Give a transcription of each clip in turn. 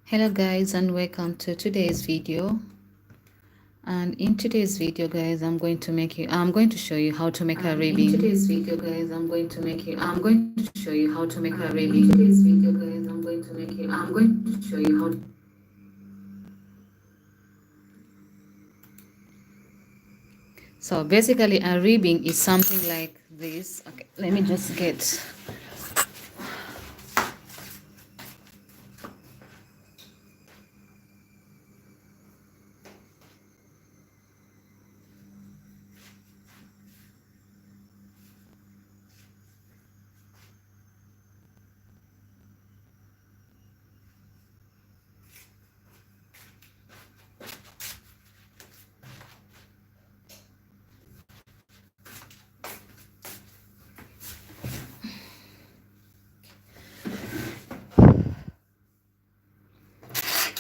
Hello guys, and welcome to today's video. And in today's video guys, I'm going to show you how to make a ribbon. In today's video guys, I'm going to show you how to make a ribbon. In today's video guys, I'm going to show you how. So basically a ribbon is something like this. Okay, let me just get.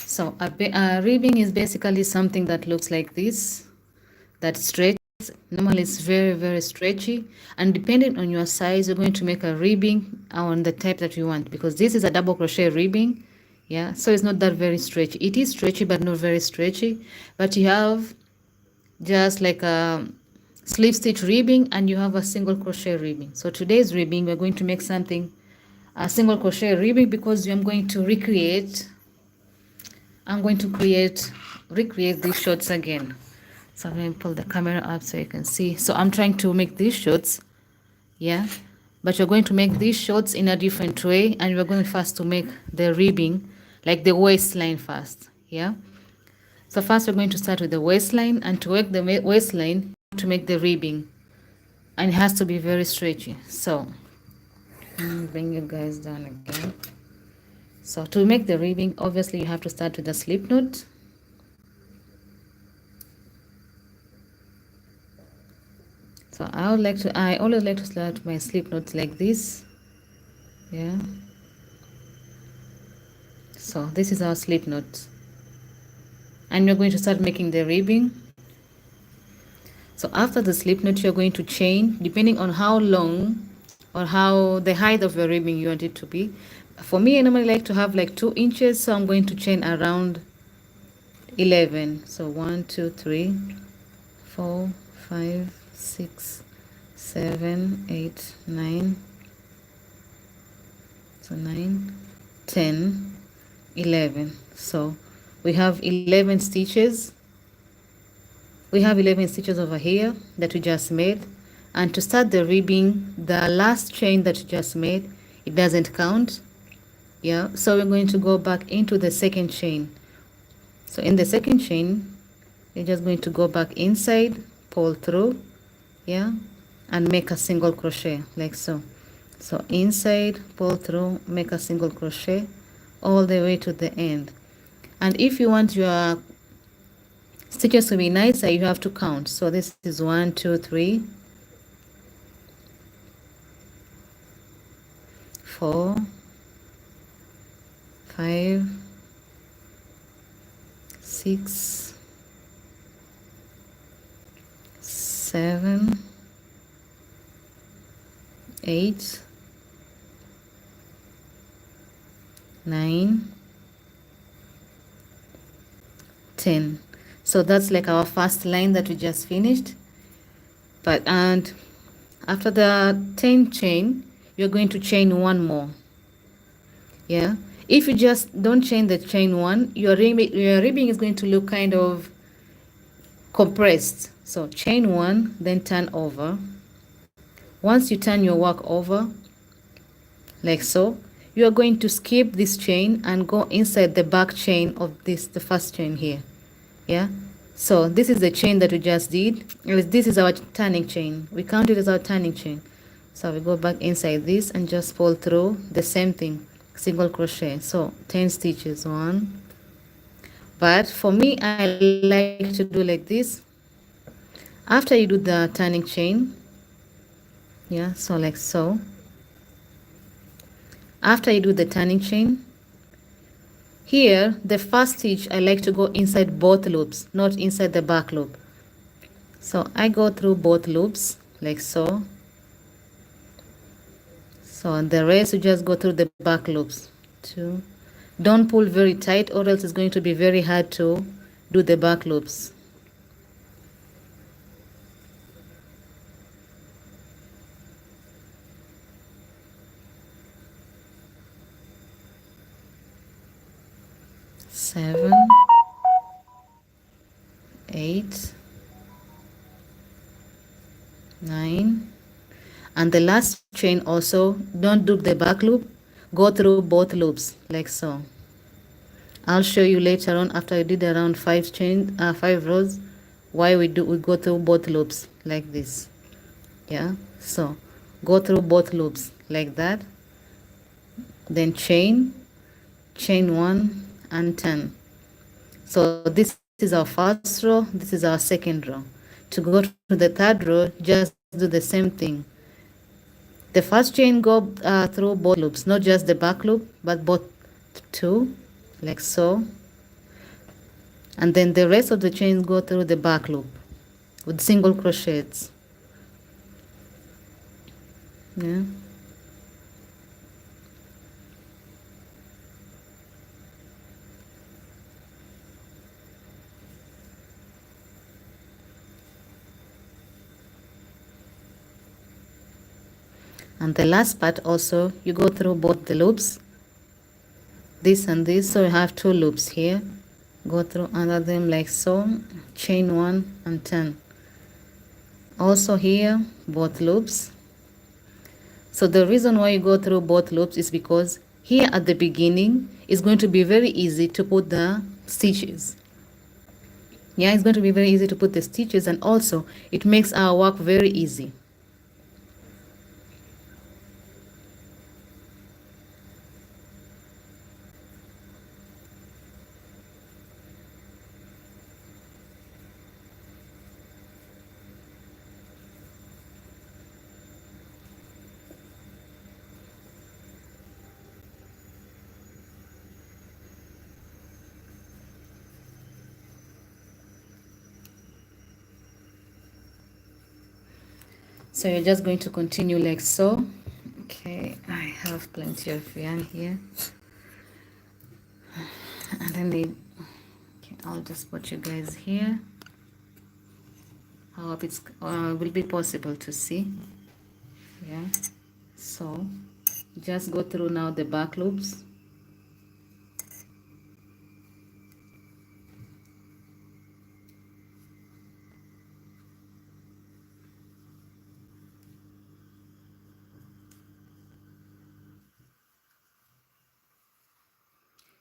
So a ribbon is basically something that looks like this, that stretches. Normally it's very stretchy, and depending on your size, you're going to make a ribbon on the type that you want, because this is a double crochet ribbon. Yeah, so it's not that very stretchy. It is stretchy but not very stretchy. But you have just like a slip stitch ribbon and you have a single crochet ribbon. So today's ribbon, we're going to make something a single crochet ribbon, because I'm going to recreate these shorts again. So I'm going to pull the camera up so you can see. So I'm trying to make these shorts, yeah, but you're going to make these shorts in a different way, and we're going first to make the ribbing, like the waistline first, yeah. So first we're going to start with the waistline, and to work the waistline to make the ribbing, and it has to be very stretchy. So bring you guys down again. So to make the ribbing, obviously you have to start with the slip knot. So I always like to start my slip knots like this, yeah. So this is our slip knot, and we're going to start making the ribbing. So after the slip knot, you're going to chain, depending on how long or how the height of your ribbing you want it to be. For me, I normally like to have like 2 inches, so I'm going to chain around 11. So 1 2 3 4 5 6 7 8 9. So 9 10 11. So we have 11 stitches. We have 11 stitches over here that we just made. And to start the ribbing, the last chain that you just made, it doesn't count, yeah. So we're going to go back into the second chain. So in the second chain, you're just going to go back inside, pull through, yeah, and make a single crochet like so. So inside, pull through, make a single crochet all the way to the end. And if you want your stitches to be nicer, you have to count. So this is 1 2 3 4 5 6 7 8 9 10. So that's like our first line that we just finished. And after the 10 chain, you're going to chain one more, yeah. If you just don't chain the chain one, your ribbing is going to look kind of compressed. So chain one, then turn over. Once you turn your work over like so, you are going to skip this chain and go inside the back chain of the first chain here, yeah. So this is the chain that we just did. This is our turning chain. We count it as our turning chain. So we go back inside this and just pull through the same thing, single crochet. So 10 stitches, 1. But for me, I like to do like this. After you do the turning chain, yeah, so like so. After you do the turning chain, here the first stitch, I like to go inside both loops, not inside the back loop. So I go through both loops like so. So the rest you just go through the back loops. 2 Don't pull very tight or else it's going to be very hard to do the back loops. Seven, 8, 9, and the last chain also, don't do the back loop, go through both loops like so. I'll show you later on after I did around 5 rows why we go through both loops like this. Yeah, so go through both loops like that, then chain 1 and 10. So this is our first row, this is our second row. To go to the third row, just do the same thing. The first chain go through both loops, not just the back loop, but both two, like so. And then the rest of the chains go through the back loop with single crochets. Yeah. And the last part also, you go through both the loops, this and this, so you have 2 loops here. Go through under them like so, chain 1 and 10. Also here, both loops. So the reason why you go through both loops is because here at the beginning, it's going to be very easy to put the stitches. Yeah, it's going to be very easy to put the stitches, and also it makes our work very easy. So you're just going to continue like so. Okay, I have plenty of yarn here. And then okay, I'll just put you guys here. I hope it's will be possible to see. Yeah, so just go through now the back loops.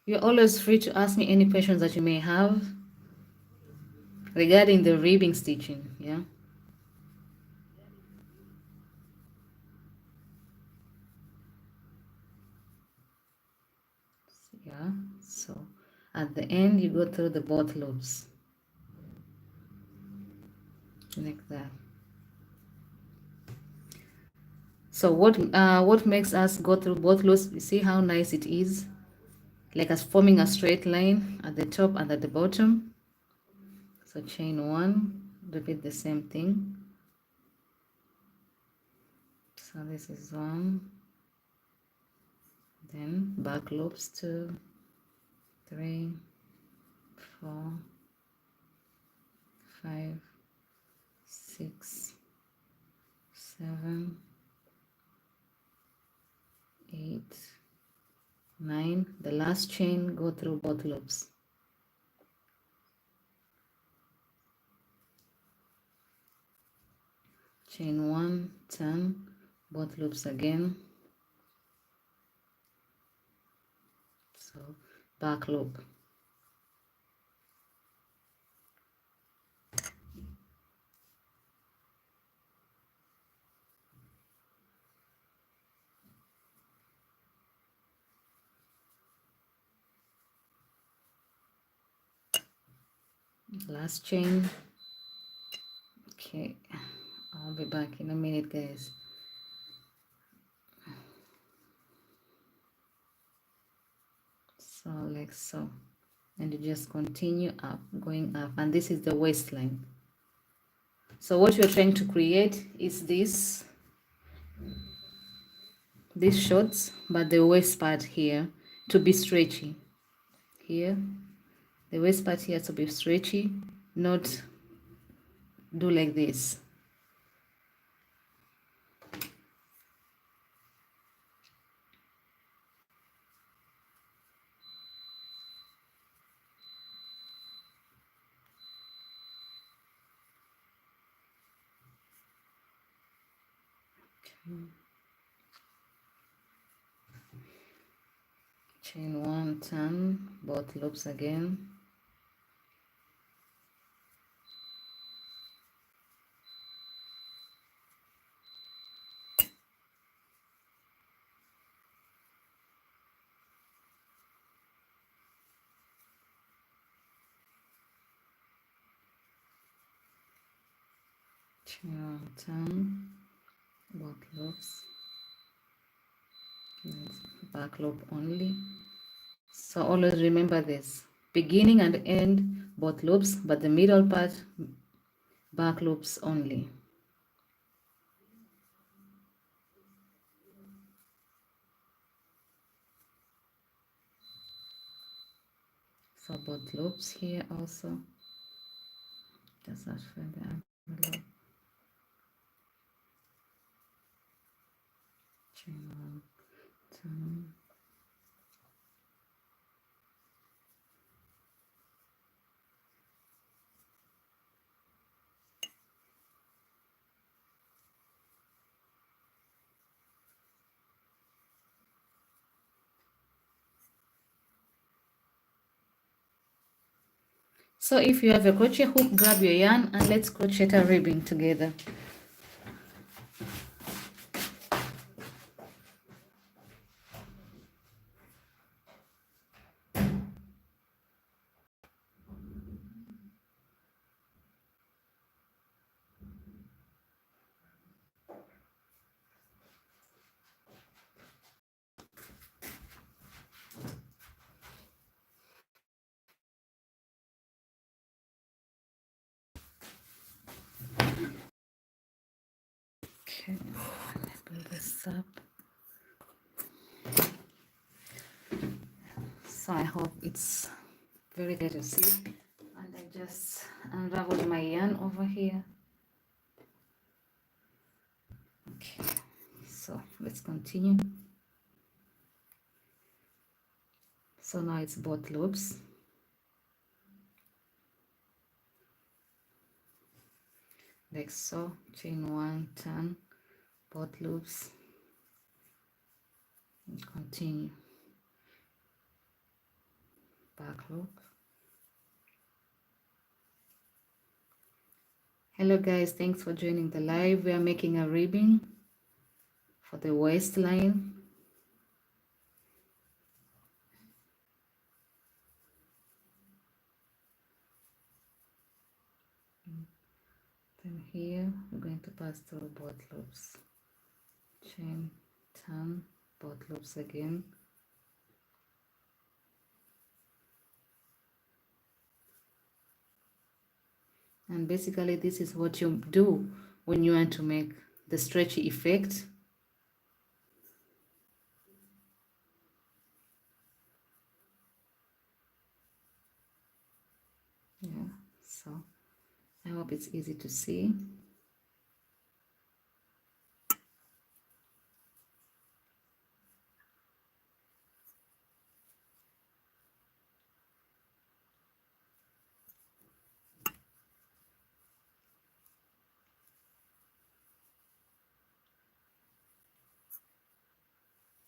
You're always free to ask me any questions that you may have regarding the ribbing stitching. Yeah. Yeah, so at the end you go through the both loops like that. So what makes us go through both loops, you see how nice it is, like us forming a straight line at the top and at the bottom. So chain 1, repeat the same thing. So this is 1, then back loops 2, 3, 4, 5, 6, 7, 8, 9. The last chain, go through both loops. Chain 1, 10, both loops again. So back loop. Last chain. Okay, I'll be back in a minute, guys. So like so, and you just continue up, going up, and this is the waistline. So what you're trying to create is this shorts, but the waist part here to be stretchy. here. The waist part here to be stretchy, not do like this. Chain 1, turn both loops again. Chain 1, turn both loops. Back loop only. So always remember this: beginning and end both loops, but the middle part back loops only. So both loops here also. Just as for the envelope. Chain 1, turn. So if you have a crochet hook, grab your yarn and let's crochet a ribbon together. Okay, let me build this up. So I hope it's very clear to see. And I just unraveled my yarn over here. Okay, so let's continue. So now it's both loops. Like so, chain 1, turn both loops, and continue. Back loop. Hello guys, thanks for joining the live. We are making a ribbon for the waistline. Then here we're going to pass through both loops. Chain, turn both loops again. And basically this is what you do when you want to make the stretchy effect. Yeah, so I hope it's easy to see.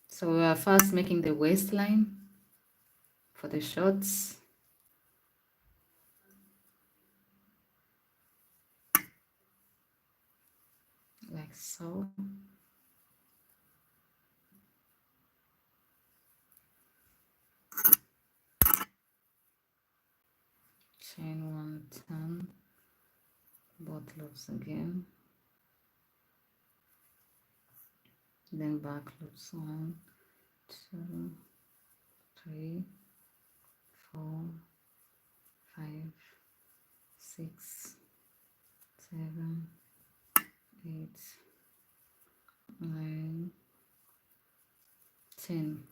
So we are first making the waistline for the shorts. Like so. Chain 1, turn both loops again. Then back loops 1, 2, 3, 4, 5, 6, 7, 8, 9, 10.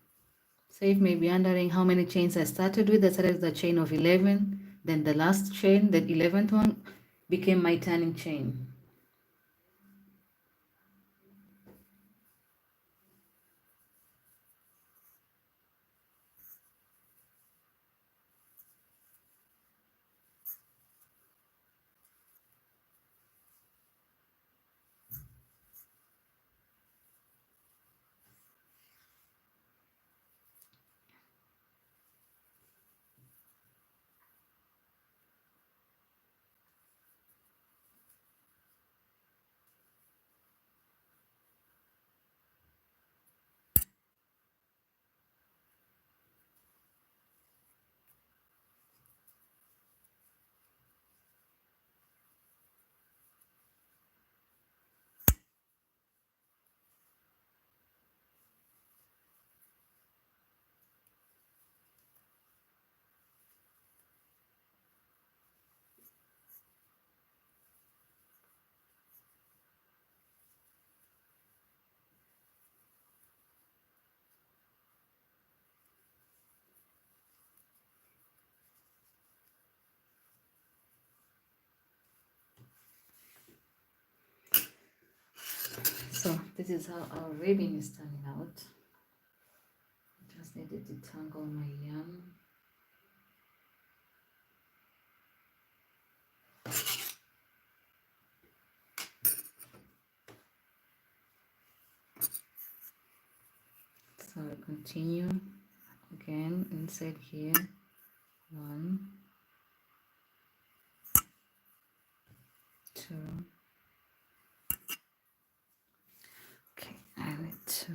So if maybe wondering how many chains I started with, I started with the chain of 11, then the last chain, the 11th one became my turning chain. So this is how our ribbon is turning out. Just needed to tangle my yarn. So I continue again inside here. 1, 2. Okay, I need to.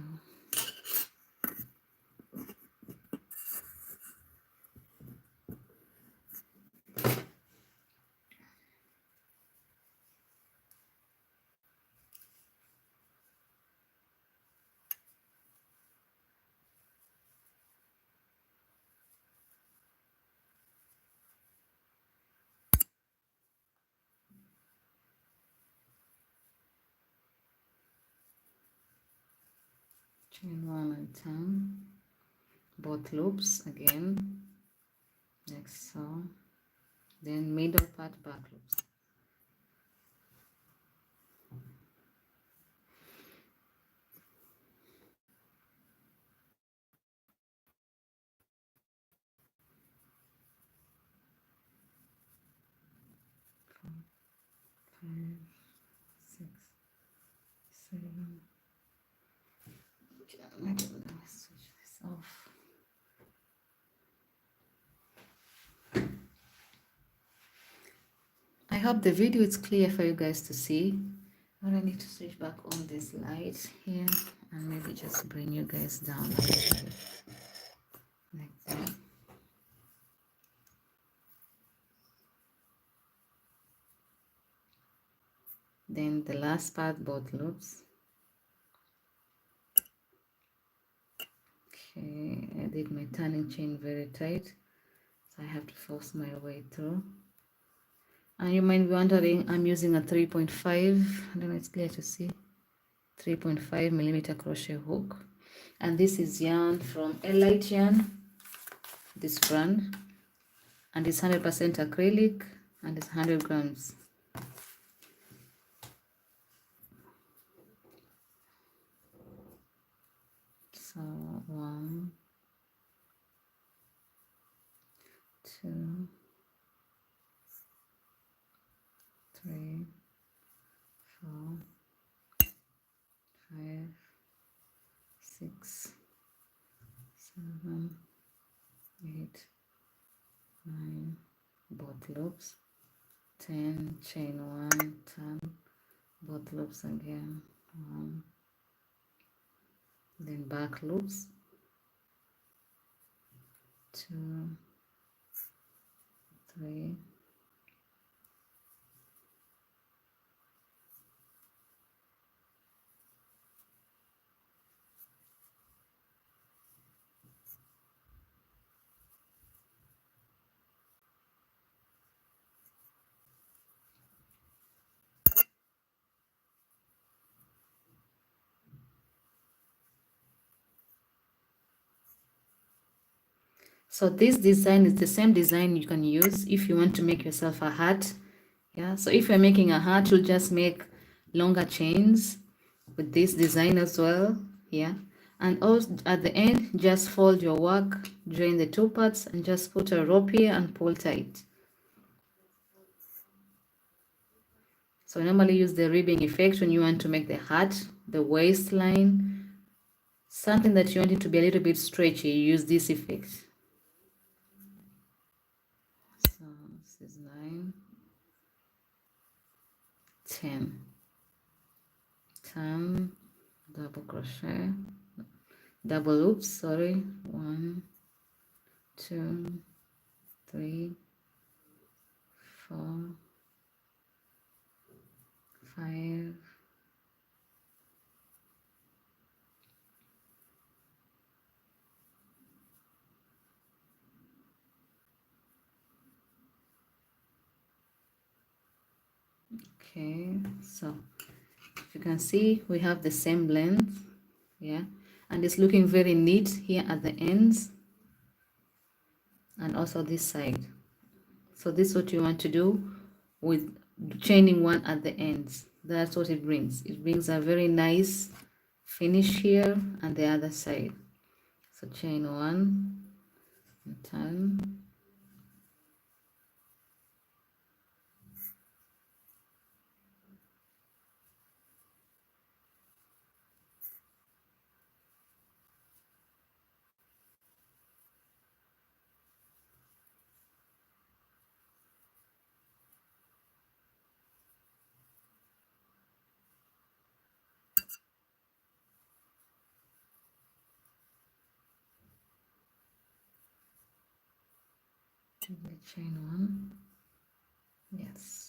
Chain 1 and 10, both loops again, next so, then middle part back loops. Four, 5, 6, 7. Okay, let me switch this off. I hope the video is clear for you guys to see. But I need to switch back on this light here and maybe just bring you guys down like that. Then the last part, both loops. Okay, I did my turning chain very tight, so I have to force my way through. And you might be wondering, I'm using a 3.5, I don't know, it's clear to see, 3.5 millimeter crochet hook. And this is yarn from Light Yarn, this brand, and it's 100% acrylic and it's 100 grams. So 1, 2, 3, 4, 5, 6, 7, 8, 9, both loops, 10, chain 1, 10, both loops again, 1, then back loops, 2, 3, So this design is the same design you can use if you want to make yourself a hat. Yeah, so if you're making a hat, you'll just make longer chains with this design as well. Yeah, and also at the end, just fold your work, join the two parts, and just put a rope here and pull tight. So I normally use the ribbing effect when you want to make the hat, the waistline, something that you want it to be a little bit stretchy, you use this effect. So this is 9, 10, 10, double crochet, double loops, sorry, 1, 2, 3, 4, 5, okay, so if you can see we have the same length, yeah, and it's looking very neat here at the ends and also this side. So this is what you want to do with chaining one at the ends. That's what it brings. It brings a very nice finish here and the other side. So chain 1 and turn. Chain 1. Yes.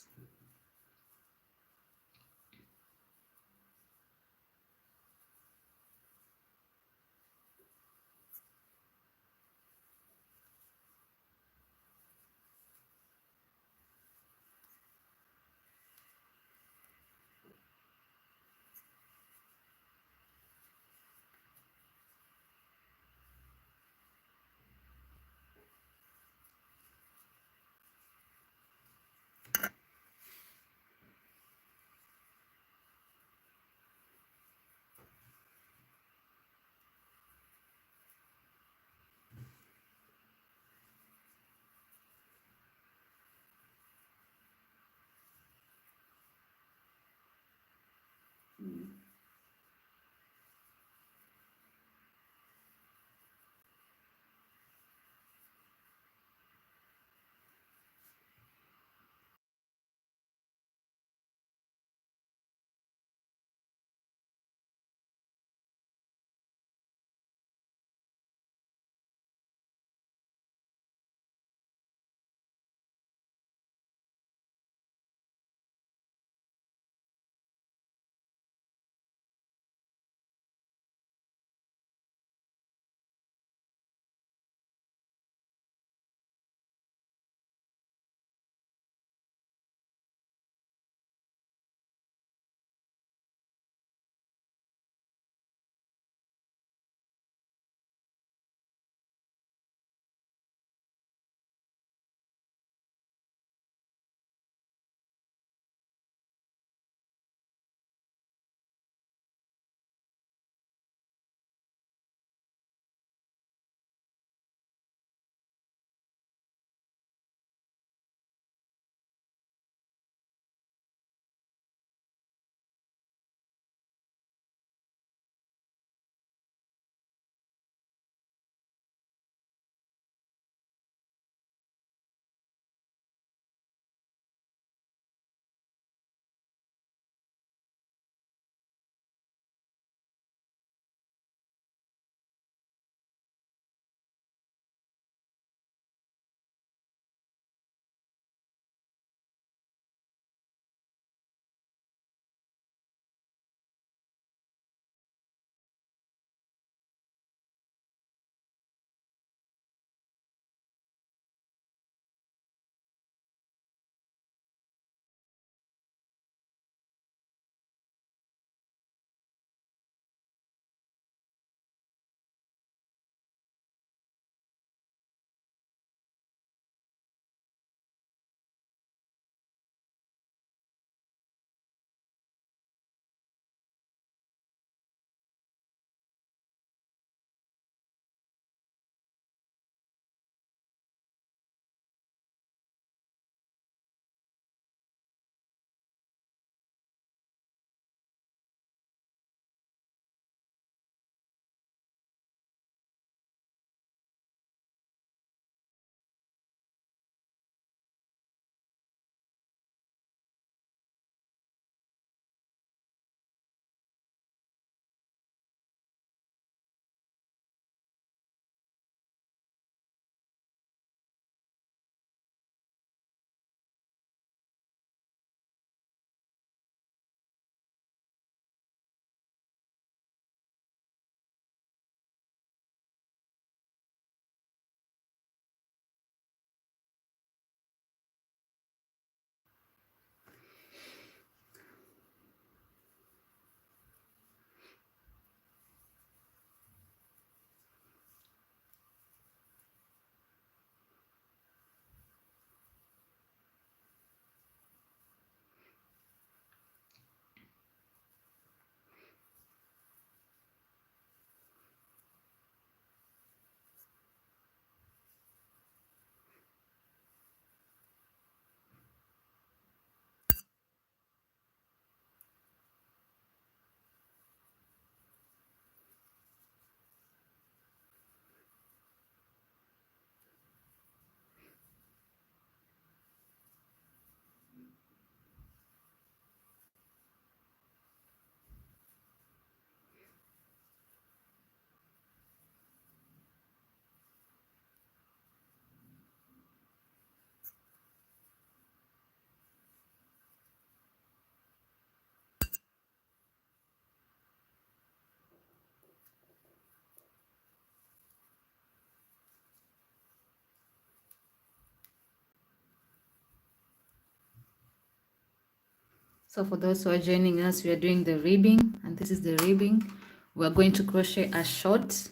So for those who are joining us, we are doing the ribbing, and this is the ribbing. We're going to crochet a short.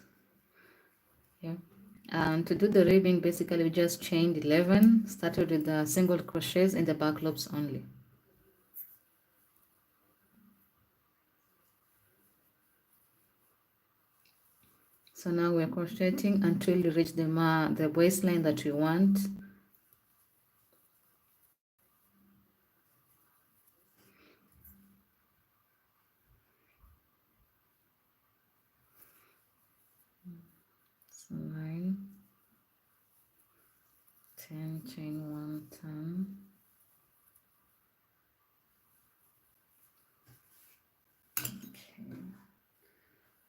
Yeah. To do the ribbing, basically we just chained 11, started with the single crochets in the back loops only. So now we're crocheting until you reach the waistline that we want. So 9, 10, chain 1, 10. Okay.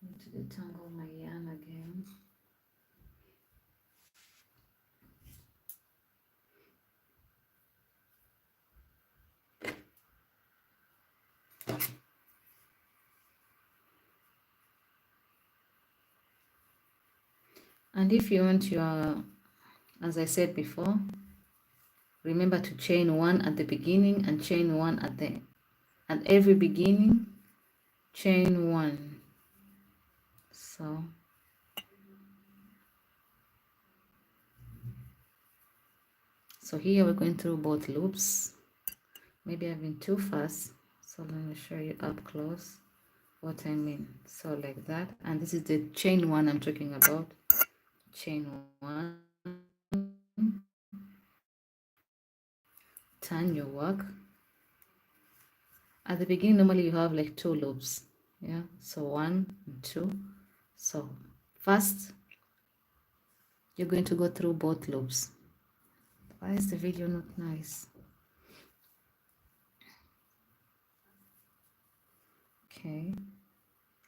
Need to detangle my yarn again. And if you want your, as I said before, remember to chain 1 at the beginning and chain 1 at every beginning, chain 1. So here we're going through both loops. Maybe I've been too fast, so let me show you up close what I mean. So like that, and this is the chain 1 I'm talking about. Chain 1, turn your work. At the beginning normally you have like 2 loops, yeah, so 1 and 2. So first you're going to go through both loops. Why is the video not nice? Okay,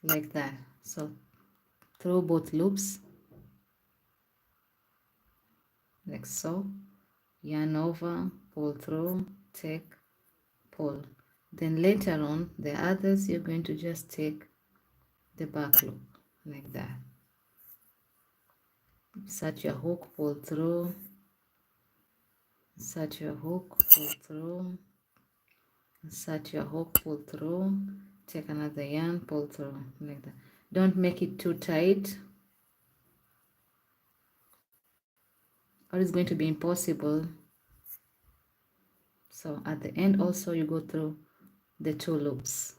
like that. So through both loops, like so, yarn over, pull through, take, pull. Then later on the others you're going to just take the back loop like that. Insert your hook, pull through, insert your hook, pull through, insert your hook, pull through, take another yarn, pull through like that. Don't make it too tight or it's going to be impossible. So at the end also you go through the 2 loops.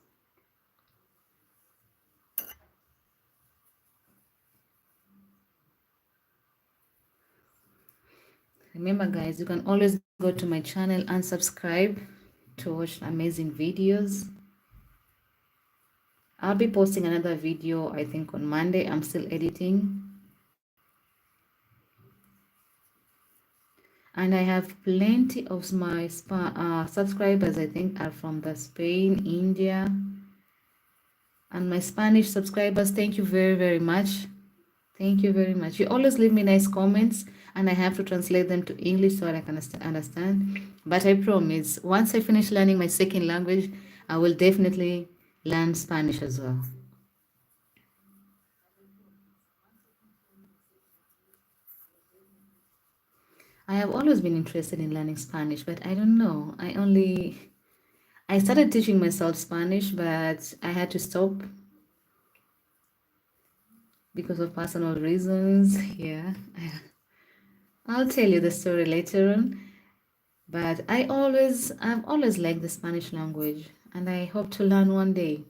Remember guys, you can always go to my channel and subscribe to watch amazing videos. I'll be posting another video I think on Monday. I'm still editing. And I have plenty of my subscribers I think are from the Spain, India. And my Spanish subscribers, thank you very, very much. Thank you very much. You always leave me nice comments and I have to translate them to English so I can understand. But I promise, once I finish learning my second language, I will definitely learn Spanish as well. I have always been interested in learning Spanish, but I don't know. I started teaching myself Spanish, but I had to stop because of personal reasons. Yeah. I'll tell you the story later on. But I've always liked the Spanish language and I hope to learn one day.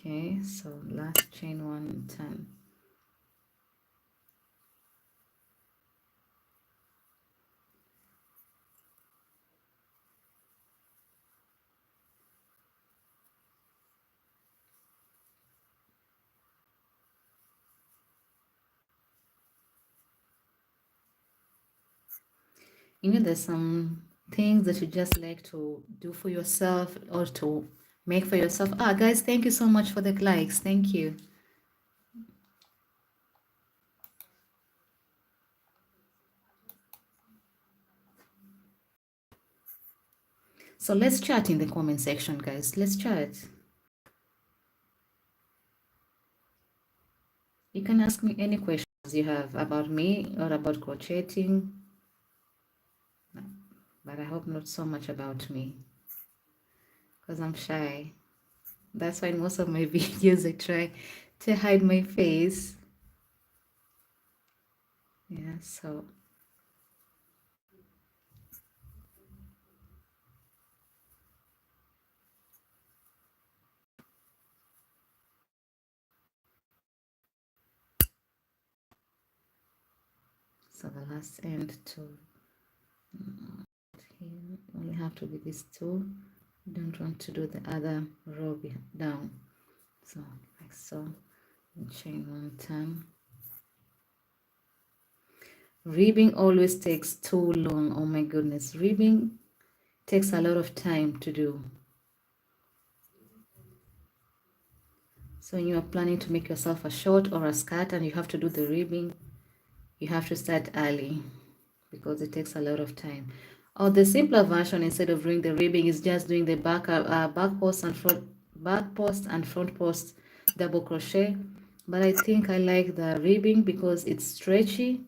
Okay, so last chain 1 and 10. You know, there's some things that you just like to do for yourself or to make for yourself. Guys, thank you so much for the likes. Thank you. So let's chat in the comment section, guys. Let's chat. You can ask me any questions you have about me or about crocheting, but I hope not so much about me because I'm shy. That's why in most of my videos I try to hide my face. Yeah, so the last end too. Here only have to be these two. You don't want to do the other row down. So like so, and chain one time. Ribbing always takes too long. Oh my goodness, ribbing takes a lot of time to do. So when you are planning to make yourself a short or a skirt and you have to do the ribbing, you have to start early because it takes a lot of time. Or the simpler version, instead of doing the ribbing, is just doing the back post and front post double crochet. But I think I like the ribbing because it's stretchy.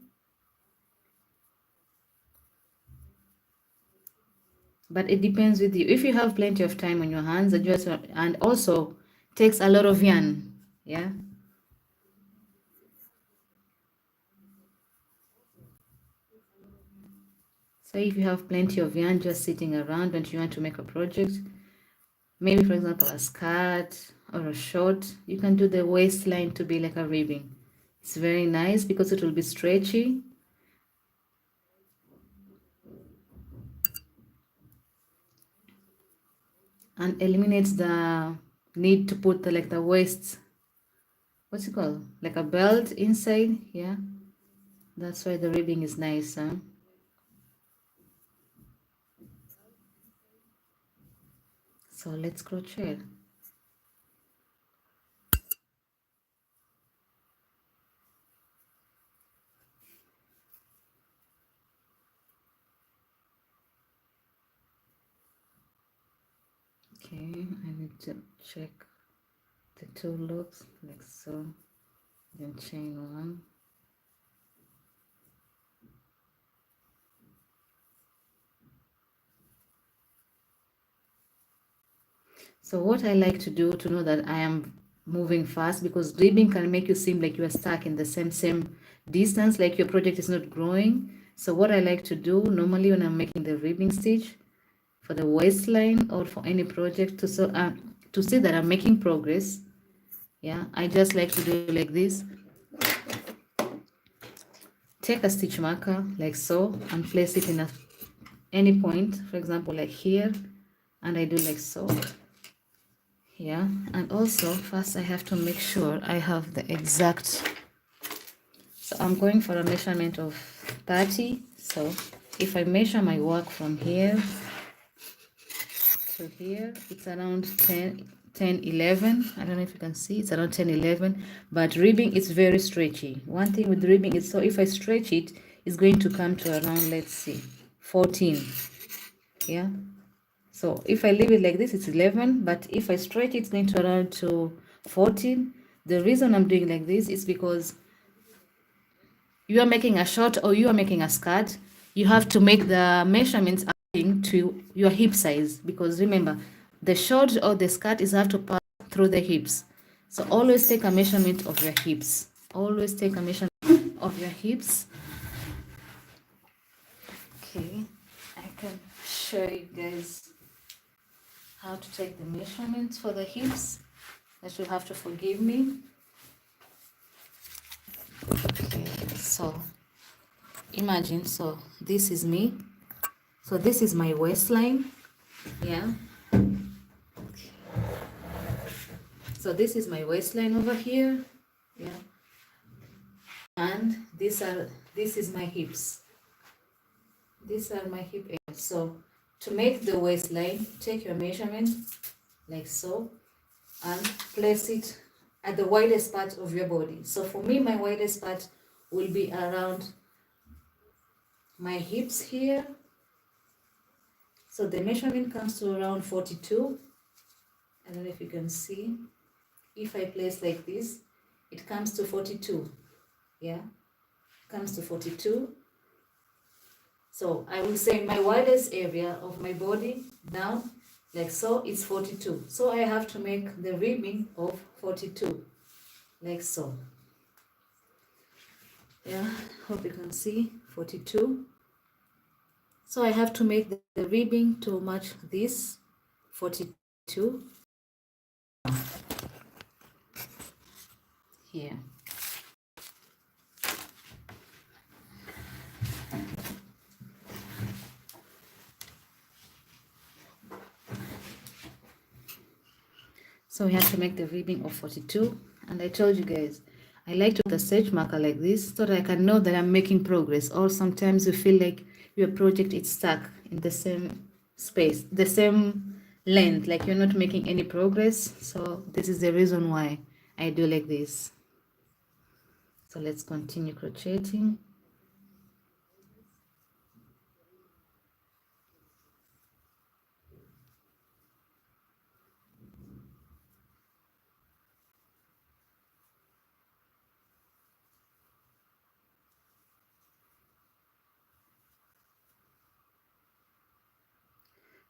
But it depends with you. If you have plenty of time on your hands, and also takes a lot of yarn. Yeah. So if you have plenty of yarn just sitting around and you want to make a project, maybe for example a skirt or a short, you can do the waistline to be like a ribbing. It's very nice because it will be stretchy and eliminates the need to put the waist, what's it called, like a belt inside. Yeah, that's why the ribbing is nice, huh? So let's crochet. Okay, I need to check the two loops like so, then chain one. So what I like to do to know that I am moving fast, because ribbing can make you seem like you are stuck in the same distance, like your project is not growing. So what I like to do normally when I'm making the ribbing stitch for the waistline or for any project to see that I'm making progress, yeah, I just like to do like this. Take a stitch marker like so and place it in any point, for example like here, and I do like so. Yeah, and also first I have to make sure I have the exact, so I'm going for a measurement of 30. So if I measure my work from here to here, it's around 11. I don't know if you can see, it's around 10, 11. But ribbing is very stretchy. One thing with ribbing is, so if I stretch it, it's going to come to around, let's see, 14. Yeah, so if I leave it like this, it's 11, but if I stretch it, it's going to around to 14. The reason I'm doing like this is because you are making a short or you are making a skirt, you have to make the measurements according to your hip size, because remember, the short or the skirt is have to pass through the hips. So always take a measurement of your hips. Always take a measurement of your hips. Okay, I can show you guys how to take the measurements for the hips. That you have to forgive me. Okay, so imagine, so this is me. So this is my waistline. Yeah. So this is my waistline over here. Yeah. And this is my hips. These are my hip areas. So to make the waistline, take your measurement like so and place it at the widest part of your body. So for me, my widest part will be around my hips here. So the measurement comes to around 42. I don't know if you can see. If I place like this, it comes to 42. Yeah, it comes to 42. So I will say my widest area of my body down like so, it's 42. So I have to make the ribbing of 42 like so. Yeah, hope you can see 42. So I have to make the ribbing to match this 42 here. So we have to make the ribbing of 42. And I told you guys, I like to put a stitch marker like this so that I can know that I'm making progress. Or sometimes you feel like your project is stuck in the same space, the same length, like you're not making any progress. So this is the reason why I do like this. So let's continue crocheting.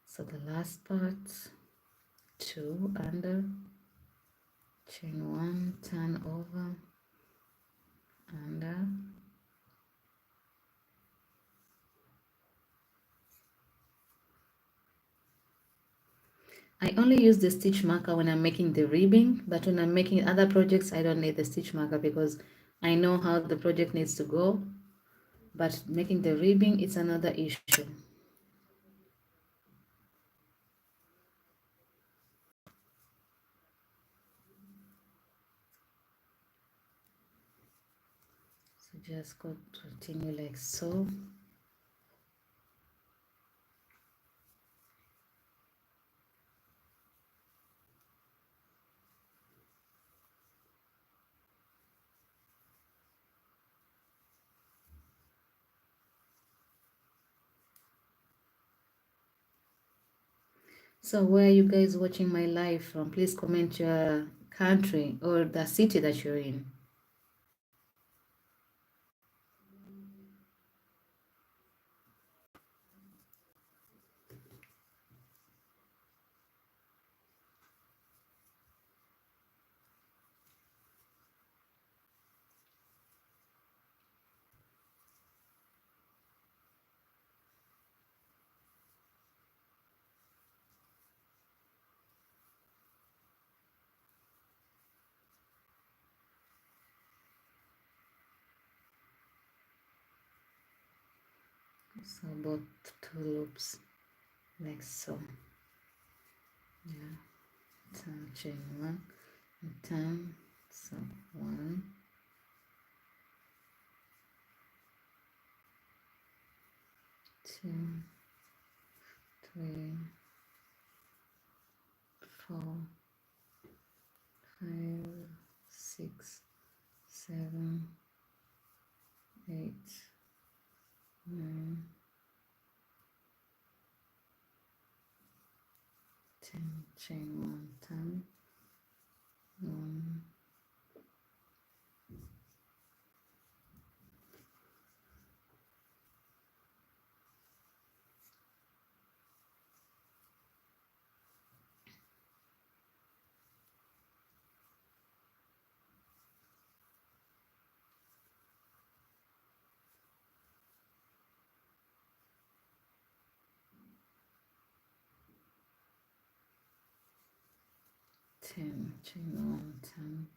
So the last part, 2 under, chain 1, turn over, under, I only use the stitch marker when I'm making the ribbing, but when I'm making other projects, I don't need the stitch marker because I know how the project needs to go. But making the ribbing, it's another issue. So just continue like so. So where are you guys watching my live from? Please comment your country or the city that you're in. So about 2 loops like so. Yeah, turn chain 1 and turn, so 1, 2, 3, 4, 5, 6, 7, 8, 9, 10, chain 1, turn 1, 10, chain 1, turn,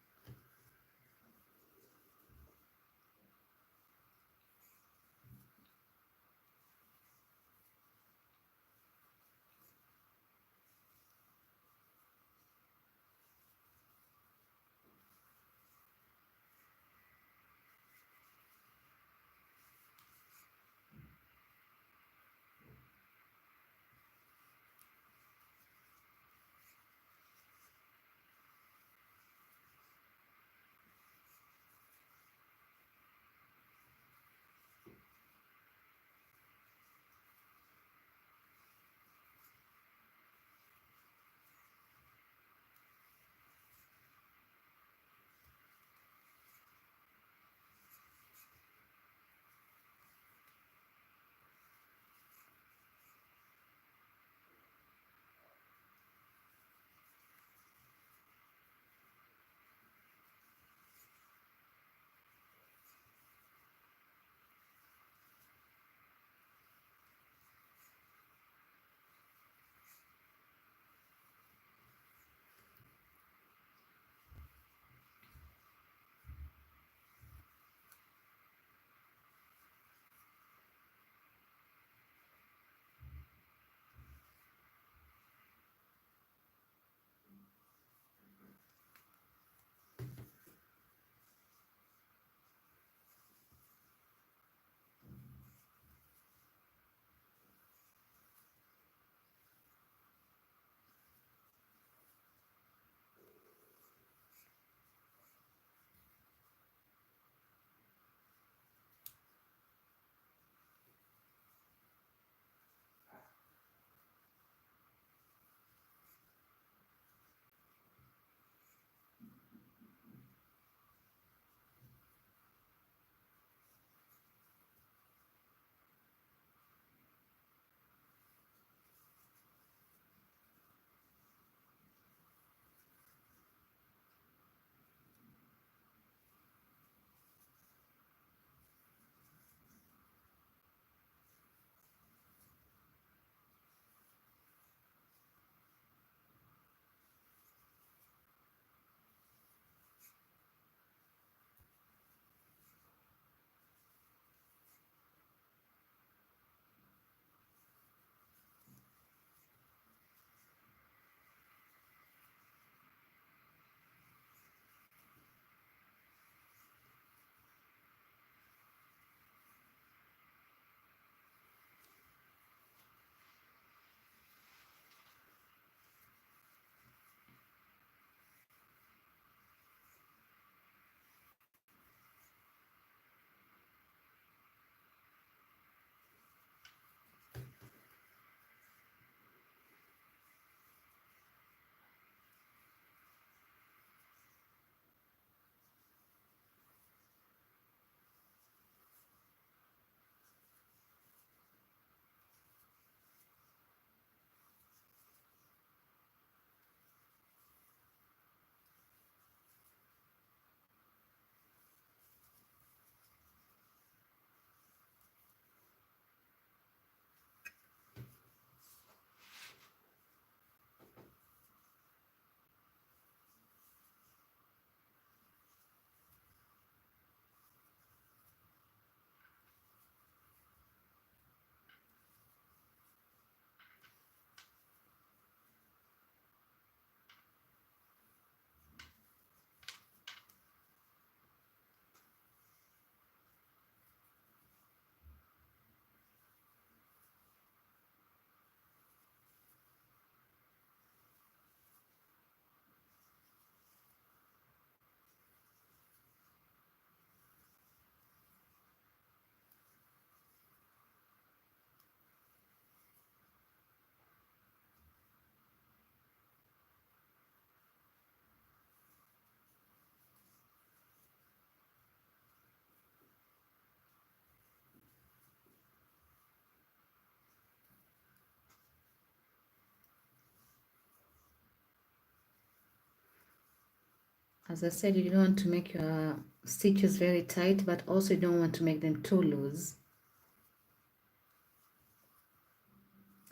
As I said, you don't want to make your stitches very tight, but also you don't want to make them too loose.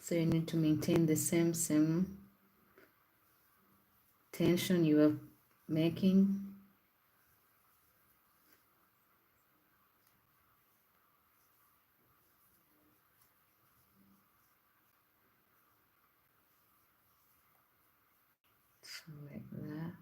So you need to maintain the same tension you are making. So like that.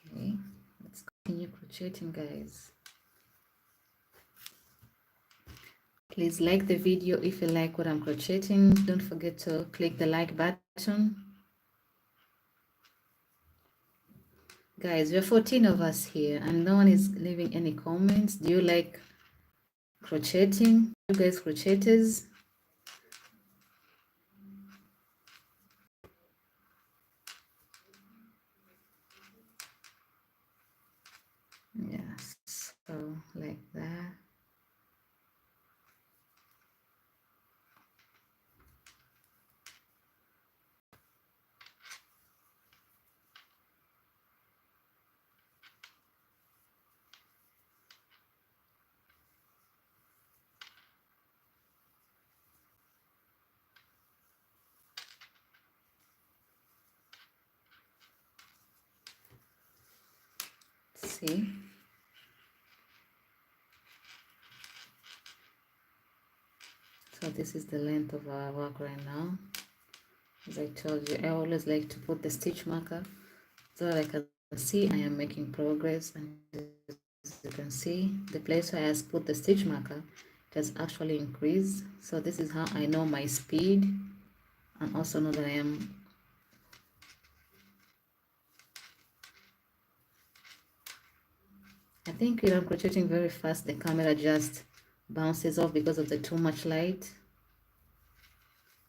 Okay, let's continue crocheting, guys. Please like the video if you like what I'm crocheting. Don't forget to click the like button. Guys, we're 14 of us here and no one is leaving any comments. Do you like crocheting? You guys crocheters? Yes, so like that. See? So this is the length of our work right now. As I told you, I always like to put the stitch marker so that I can see I am making progress. And as you can see, the place where I has put the stitch marker, it has actually increased. So this is how I know my speed and also know that I think when I'm crocheting very fast, the camera just bounces off because of the too much light.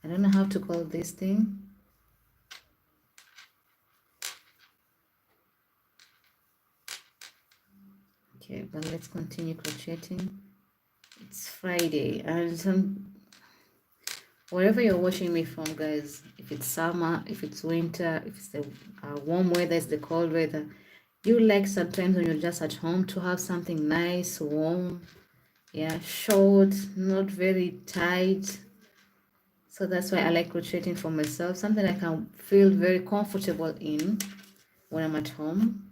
I don't know how to call this thing. Okay, but let's continue crocheting. It's Friday and wherever you're watching me from, guys, if it's summer, if it's winter, if it's the warm weather, it's the cold weather, you like sometimes when you're just at home to have something nice, warm, yeah, short, not very tight. So that's why I like crocheting for myself, something I can feel very comfortable in when I'm at home.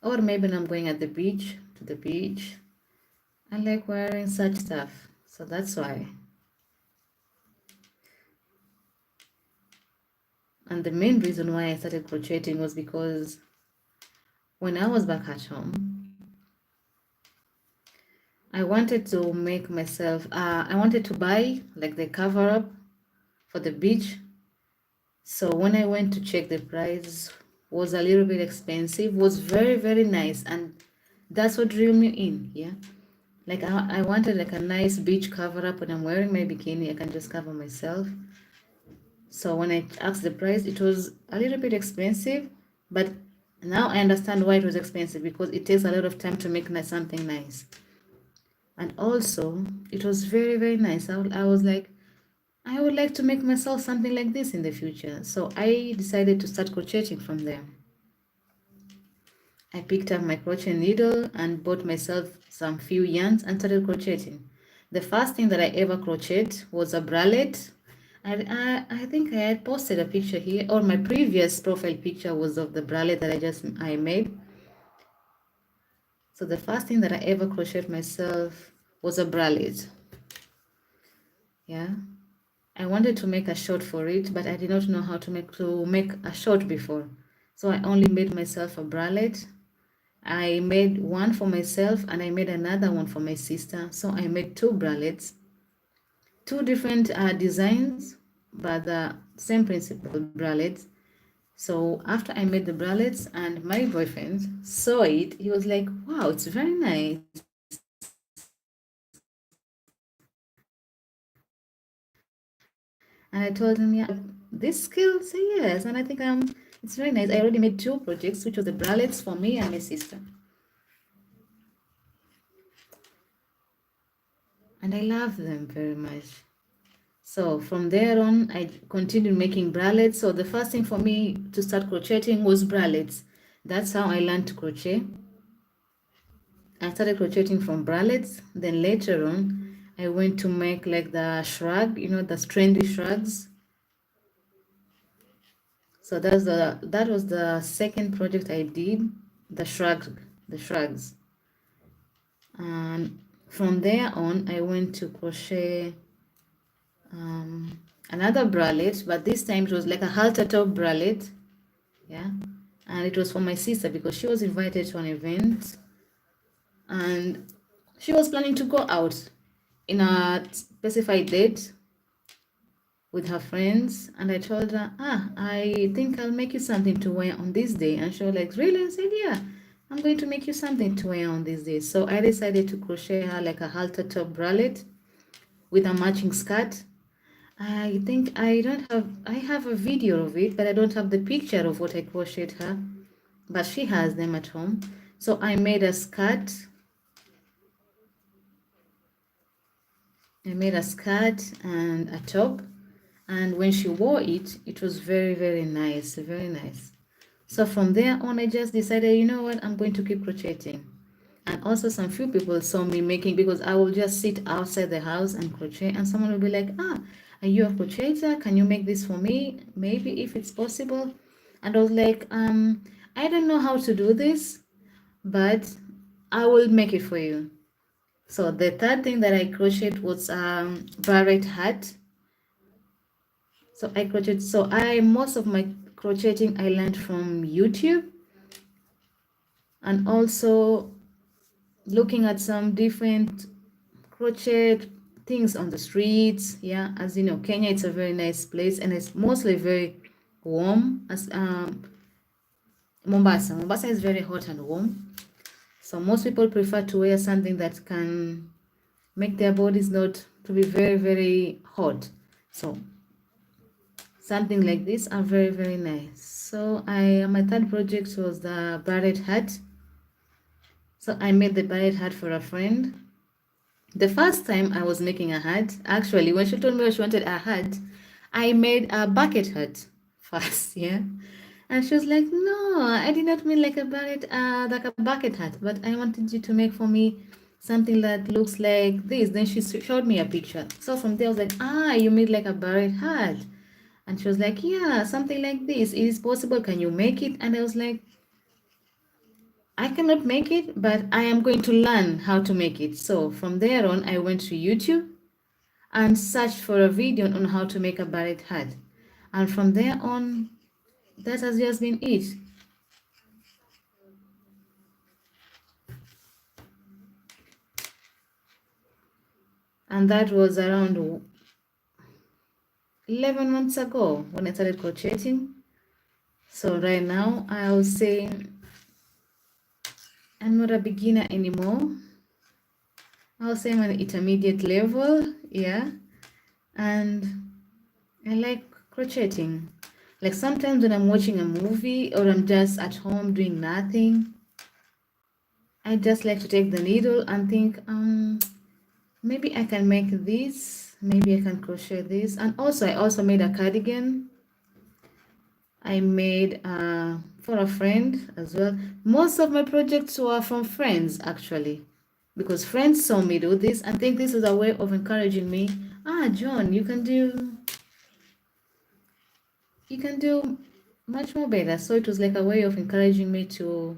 Or maybe when I'm going at the beach, to the beach. I like wearing such stuff. So that's why. And the main reason why I started crocheting was because when I was back at home, I wanted to make myself, I wanted to buy like the cover up for the beach. So when I went to check, the price was a little bit expensive, was very, very nice. And that's what drew me in, yeah. Like I wanted like a nice beach cover up when I'm wearing my bikini, I can just cover myself. So when I asked the price, it was a little bit expensive, but now I understand why it was expensive, because it takes a lot of time to make something nice. And also, it was very, very nice. I was like, I would like to make myself something like this in the future. So I decided to start crocheting from there. I picked up my crochet needle and bought myself some few yarns and started crocheting. The first thing that I ever crocheted was a bralette. I think I had posted a picture here, or my previous profile picture was of the bralette that I made. So the first thing that I ever crocheted myself was a bralette. Yeah. I wanted to make a short for it, but I did not know how to make a short before. So I only made myself a bralette. I made one for myself and I made another one for my sister. So I made two bralettes, two different designs, but the same principle bralettes. So after I made the bralettes and my boyfriend saw it, he was like, wow, it's very nice. And I told him, yeah, this skill, say yes. And I think it's very nice. I already made two projects, which was the bralettes for me and my sister. And I love them very much. So from there on, I continued making bralettes. So the first thing for me to start crocheting was bralettes. That's how I learned to crochet. I started crocheting from bralettes. Then later on, I went to make like the shrug, the trendy shrugs. So that was the second project I did, the shrugs. And from there on, I went to crochet another bralette, but this time it was like a halter top bralette. Yeah, and it was for my sister because she was invited to an event and she was planning to go out in a specified date with her friends. And I told her, I think I'll make you something to wear on this day. And she was like, really? I said, yeah, I'm going to make you something to wear on this day. So I decided to crochet her like a halter top bralette with a matching skirt. I think I have a video of it, but I don't have the picture of what I crocheted her, but she has them at home. So I made a skirt. I made a skirt and a top, and when she wore it, it was very, very nice, very nice. So from there on, I just decided, you know what, I'm going to keep crocheting. And also some few people saw me making, because I will just sit outside the house and crochet, and someone will be like, are you a crocheter? Can you make this for me? Maybe if it's possible. And I was like, I don't know how to do this, but I will make it for you. So the third thing that I crocheted was barrette hat. So I crocheted. So most of my crocheting I learned from YouTube, and also looking at some different crochet things on the streets. Yeah, as you know, Kenya, it's a very nice place and it's mostly very warm. As Mombasa is very hot and warm, so most people prefer to wear something that can make their bodies not to be very, very hot. So something like this are very, very nice. So my third project was the barrette hat. So I made the barrette hat for a friend. The first time I was making a hat, actually, when she told me she wanted a hat, I made a bucket hat first, yeah. And she was like, no, I did not mean like like a bucket hat, but I wanted you to make for me something that looks like this. Then she showed me a picture. So from there, I was like, you made like a barrette hat. And she was like, yeah, something like this. It is possible. Can you make it? And I was like, I cannot make it, but I am going to learn how to make it. So from there on, I went to YouTube and searched for a video on how to make a barrette hat. And from there on, that has just been it. And that was around 11 months ago when I started crocheting. So right now, I'll say I'm not a beginner anymore. I'll say I'm an intermediate level, yeah. And I like crocheting. Like sometimes when I'm watching a movie or I'm just at home doing nothing, I just like to take the needle and think, maybe I can make this, maybe I can crochet this. And also I also made a cardigan. I made for a friend as well. Most of my projects were from friends actually, because friends saw me do this and think this is a way of encouraging me. John, you can do much more better. So it was like a way of encouraging me to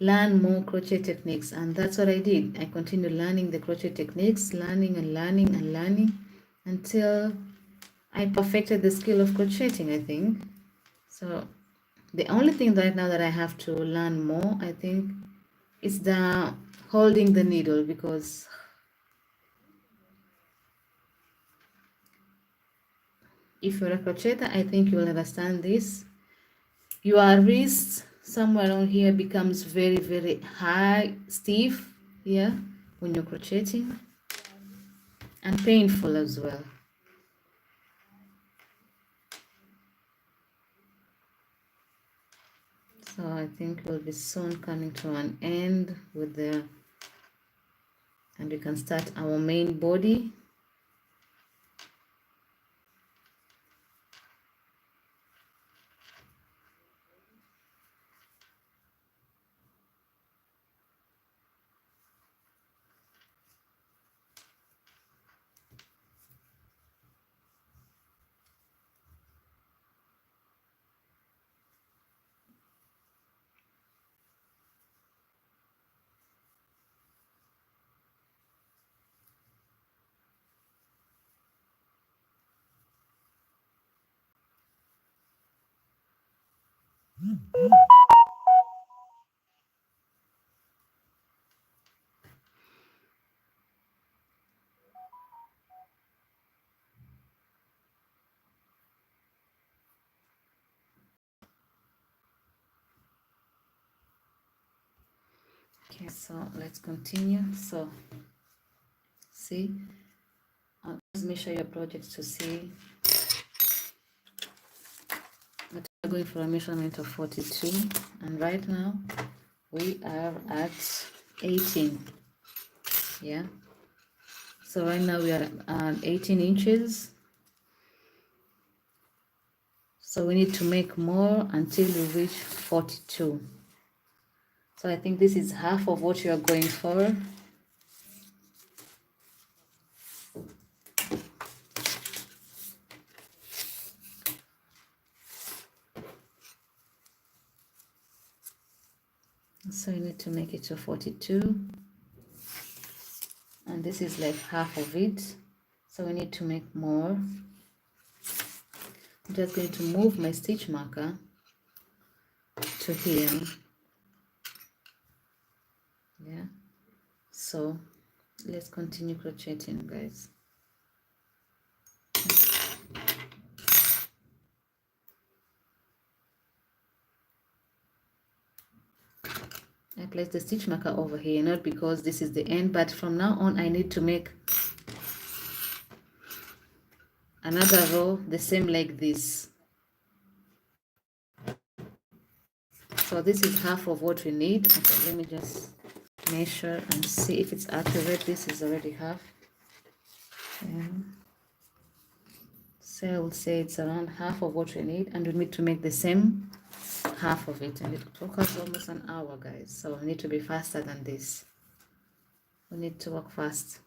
learn more crochet techniques, and that's what I did. I continued learning the crochet techniques, learning and learning and learning until I perfected the skill of crocheting, I think. So The only thing right now that I have to learn more, I think, is the holding the needle, because if you're a crocheter, I think you'll understand this. Your wrist somewhere around here becomes very, very high, stiff here when you're crocheting, and painful as well. So I think we'll be soon coming to an end with the, and we can start our main body. Okay, so let's continue. So see, I'll just measure your projects to see that we're going for a measurement of 42, and right now we are at 18. Yeah, so right now we are at 18 inches. So we need to make more until we reach 42. So I think this is half of what you are going for. So you need to make it to 42. And this is like half of it. So we need to make more. I'm just going to move my stitch marker to here. Yeah. So let's continue crocheting, guys. I place the stitch marker over here, not because this is the end, but from now on I need to make another row the same like this. So this is half of what we need. Okay, let me just measure and see if it's accurate. This is already half. Yeah. So I will say it's around half of what we need, and we need to make the same half of it, and it took us almost an hour, guys. So we need to be faster than this. We need to work fast.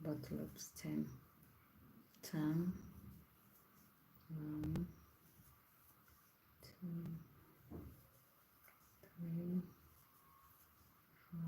both loops. 10, 10, 1, 2, 3, 4.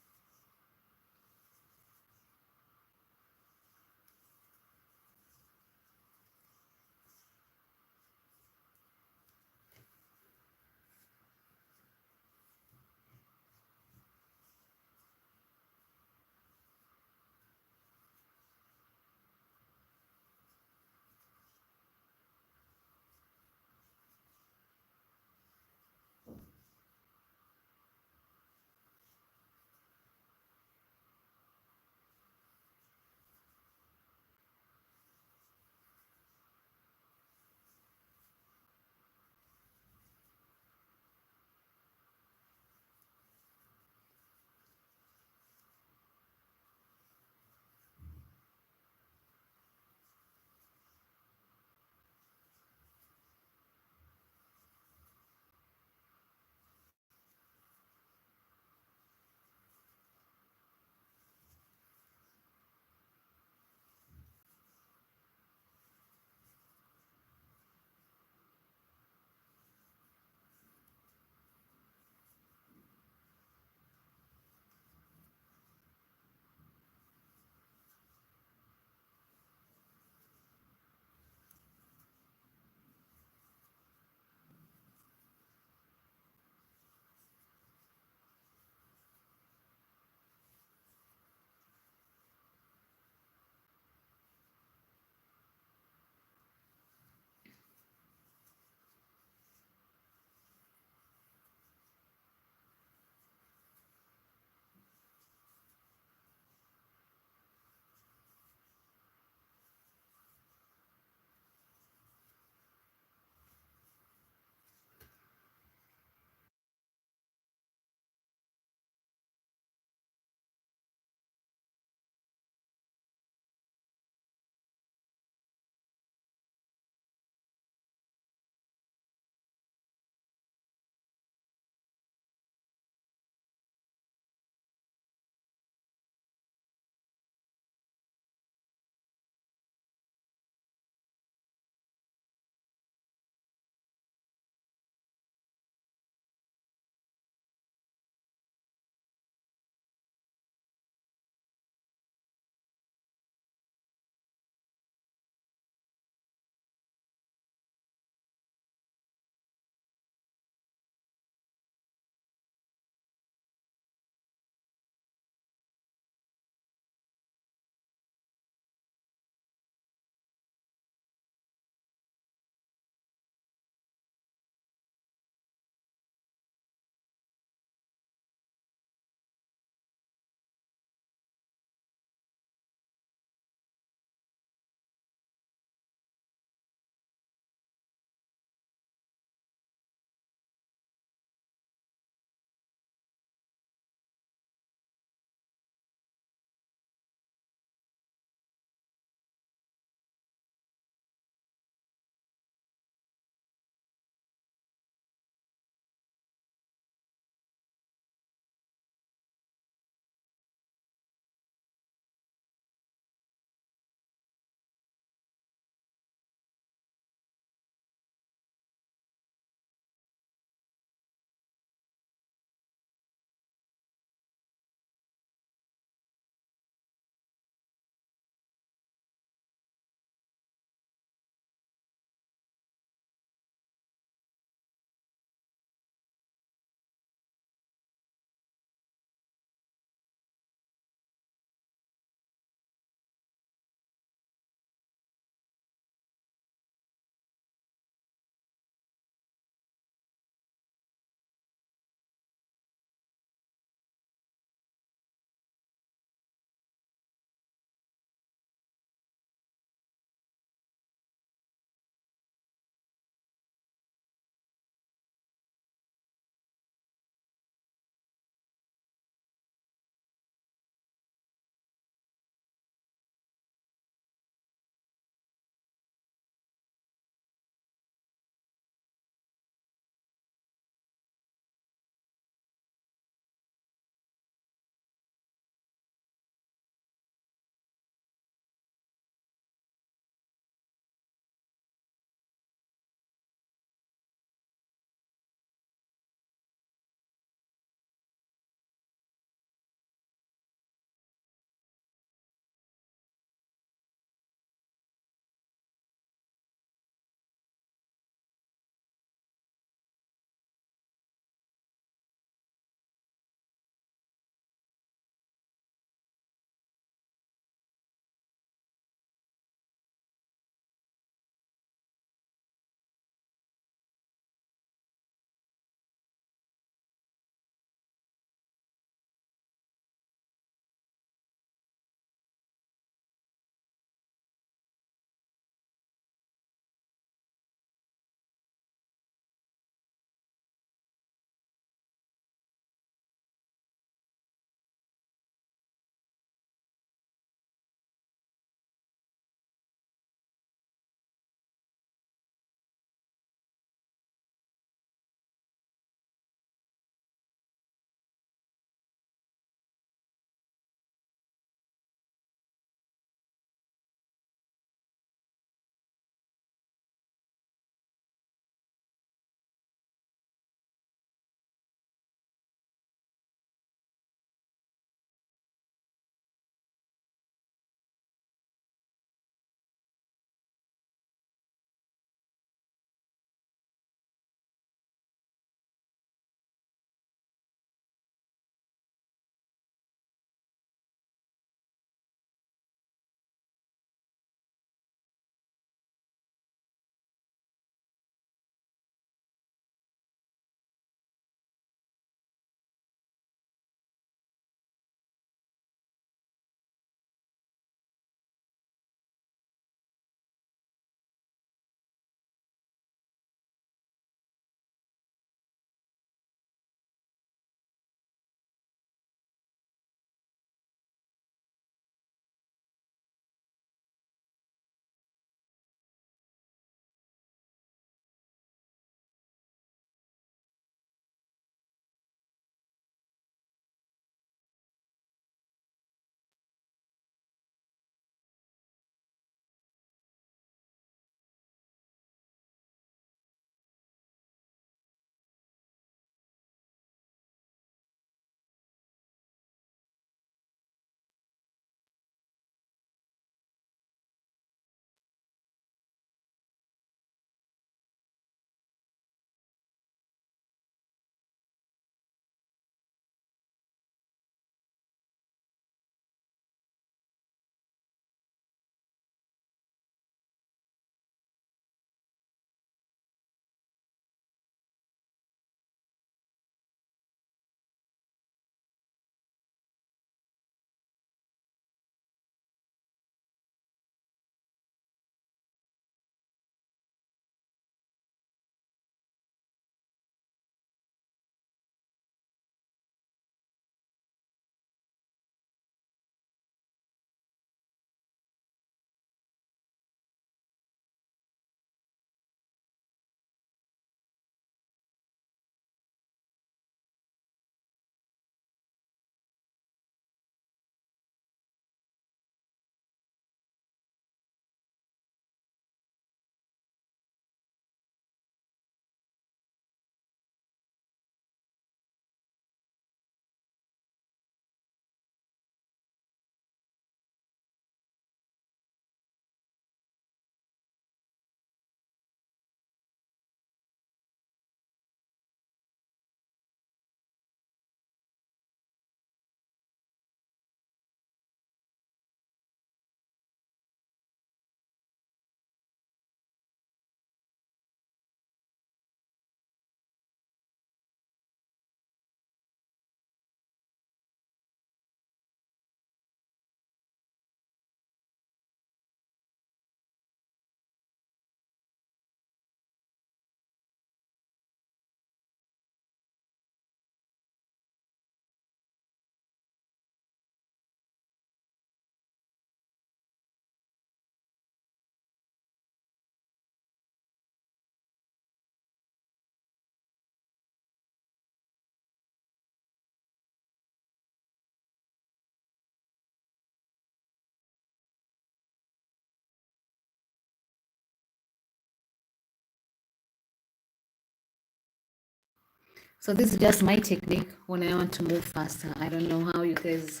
So this is just my technique when I want to move faster. I don't know how you guys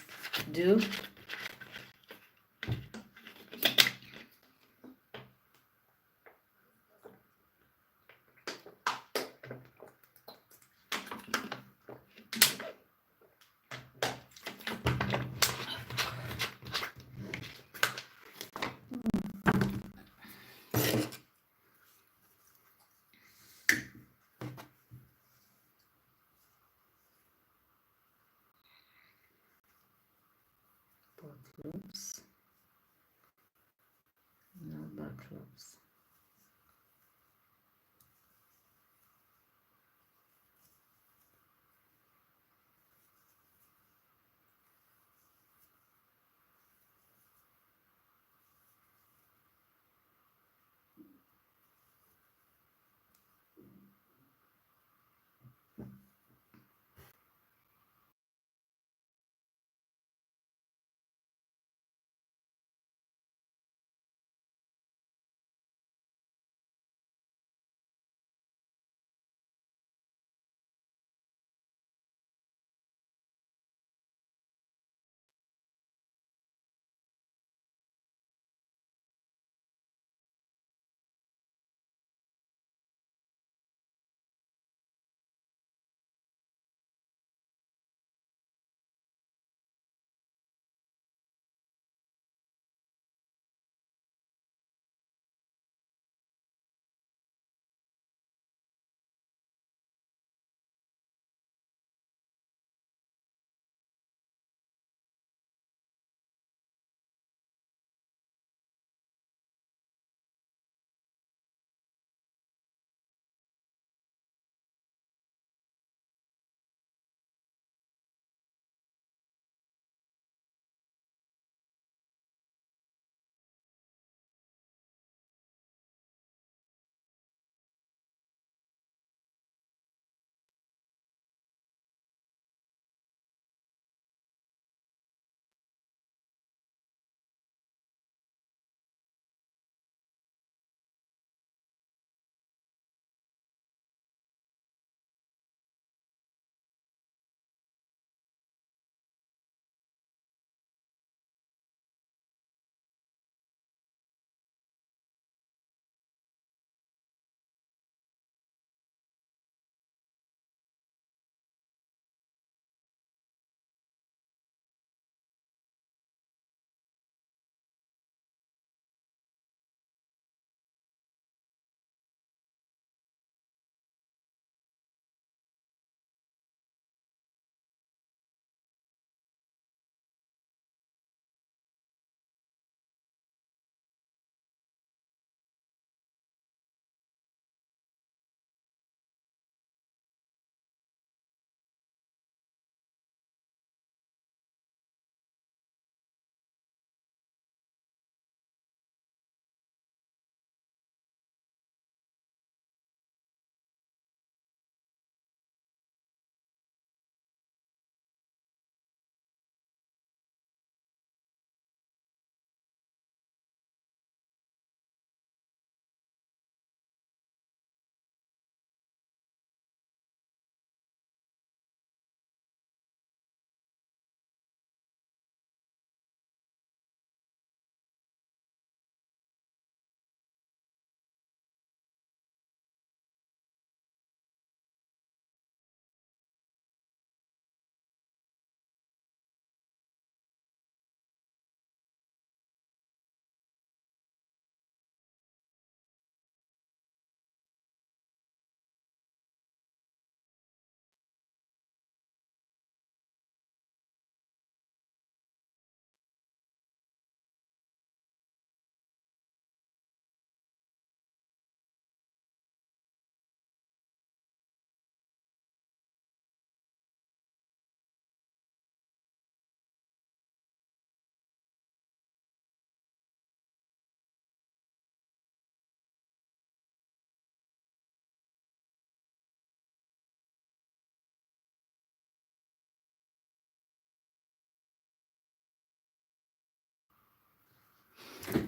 do. Both loops, now back loops.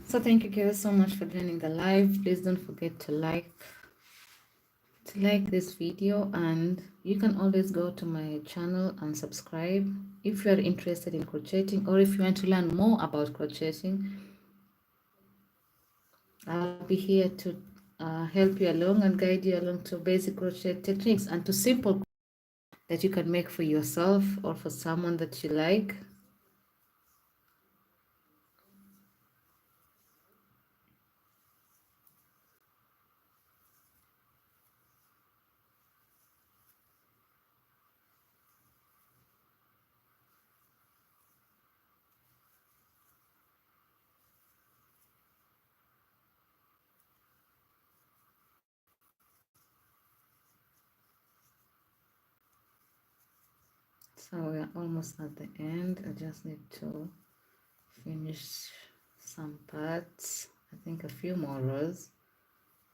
So thank you guys so much for joining the live. Please don't forget to like, to like this video, and you can always go to my channel and subscribe if you are interested in crocheting, or if you want to learn more about crocheting. I'll be here to help you along and guide you along to basic crochet techniques and to simple that you can make for yourself or for someone that you like. So we're almost at the end. I just need to finish some parts. I think a few more rows,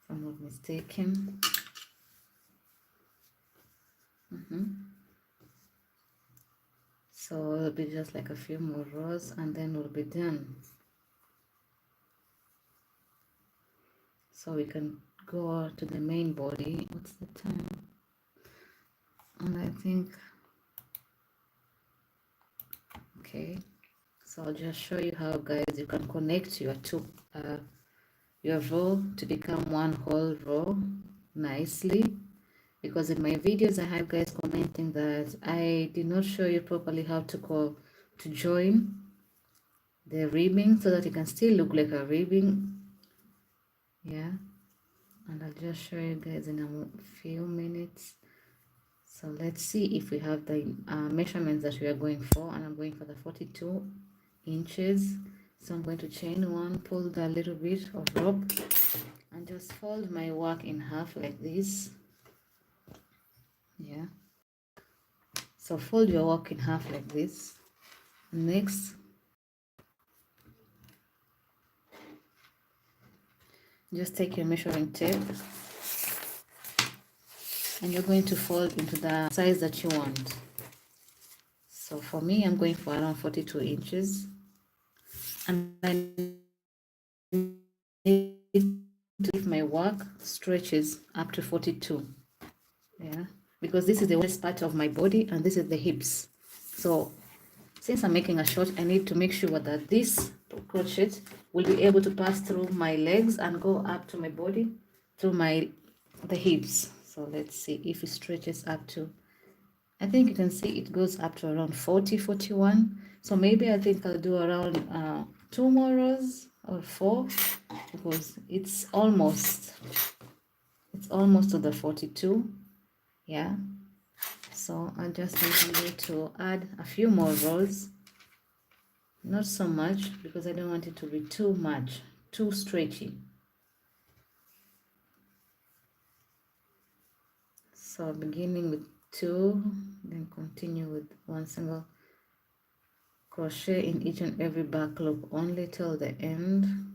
if I'm not mistaken. So it'll be just like a few more rows and then we'll be done. So we can go to the main body. What's the time? And I think, okay, so I'll just show you how, guys, you can connect your your row to become one whole row nicely. Because in my videos I have guys commenting that I did not show you properly how to join the ribbing so that it can still look like a ribbing. Yeah, and I'll just show you guys in a few minutes. So let's see if we have the measurements that we are going for, and I'm going for the 42 inches. So I'm going to chain one, pull the little bit of rope, and just fold my work in half like this. Yeah, so fold your work in half like this. Next, just take your measuring tape and you're going to fold into the size that you want. So for me, I'm going for around 42 inches, and I need to if my work stretches up to 42. Yeah, because this is the waist part of my body and this is the hips. So since I'm making a short, I need to make sure that this crochet will be able to pass through my legs and go up to my body through the hips. So let's see if it stretches up to, I think you can see it goes up to around 40, 41. So maybe I think I'll do around 2 more rows or 4, because it's almost to the 42. Yeah, so I just need you to add a few more rows, not so much because I don't want it to be too stretchy. So beginning with 2, then continue with 1 single crochet in each and every back loop only till the end.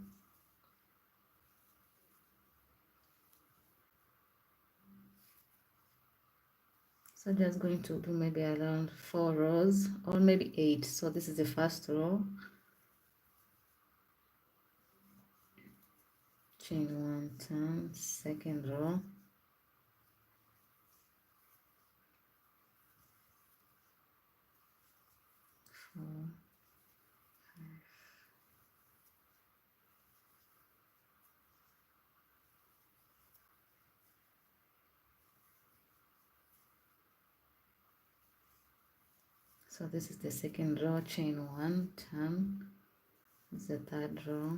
So just going to do maybe around 4 rows or maybe 8. So this is the first row, chain 1, turn, second row, four, so this is the second row, chain 1, turn, this is the third row,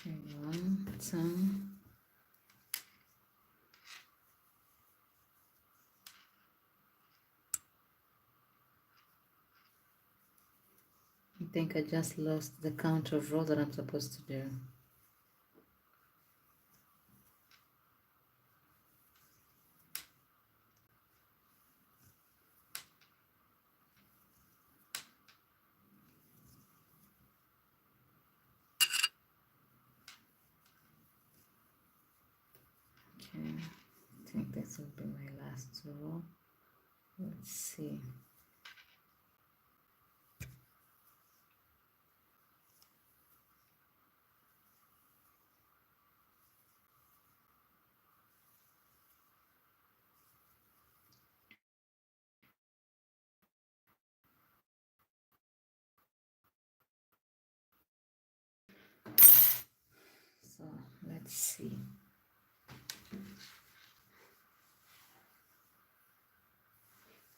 chain 1, 2, I think I just lost the count of rows that I'm supposed to do. Okay, I think this will be my last row. Let's see. So let's see.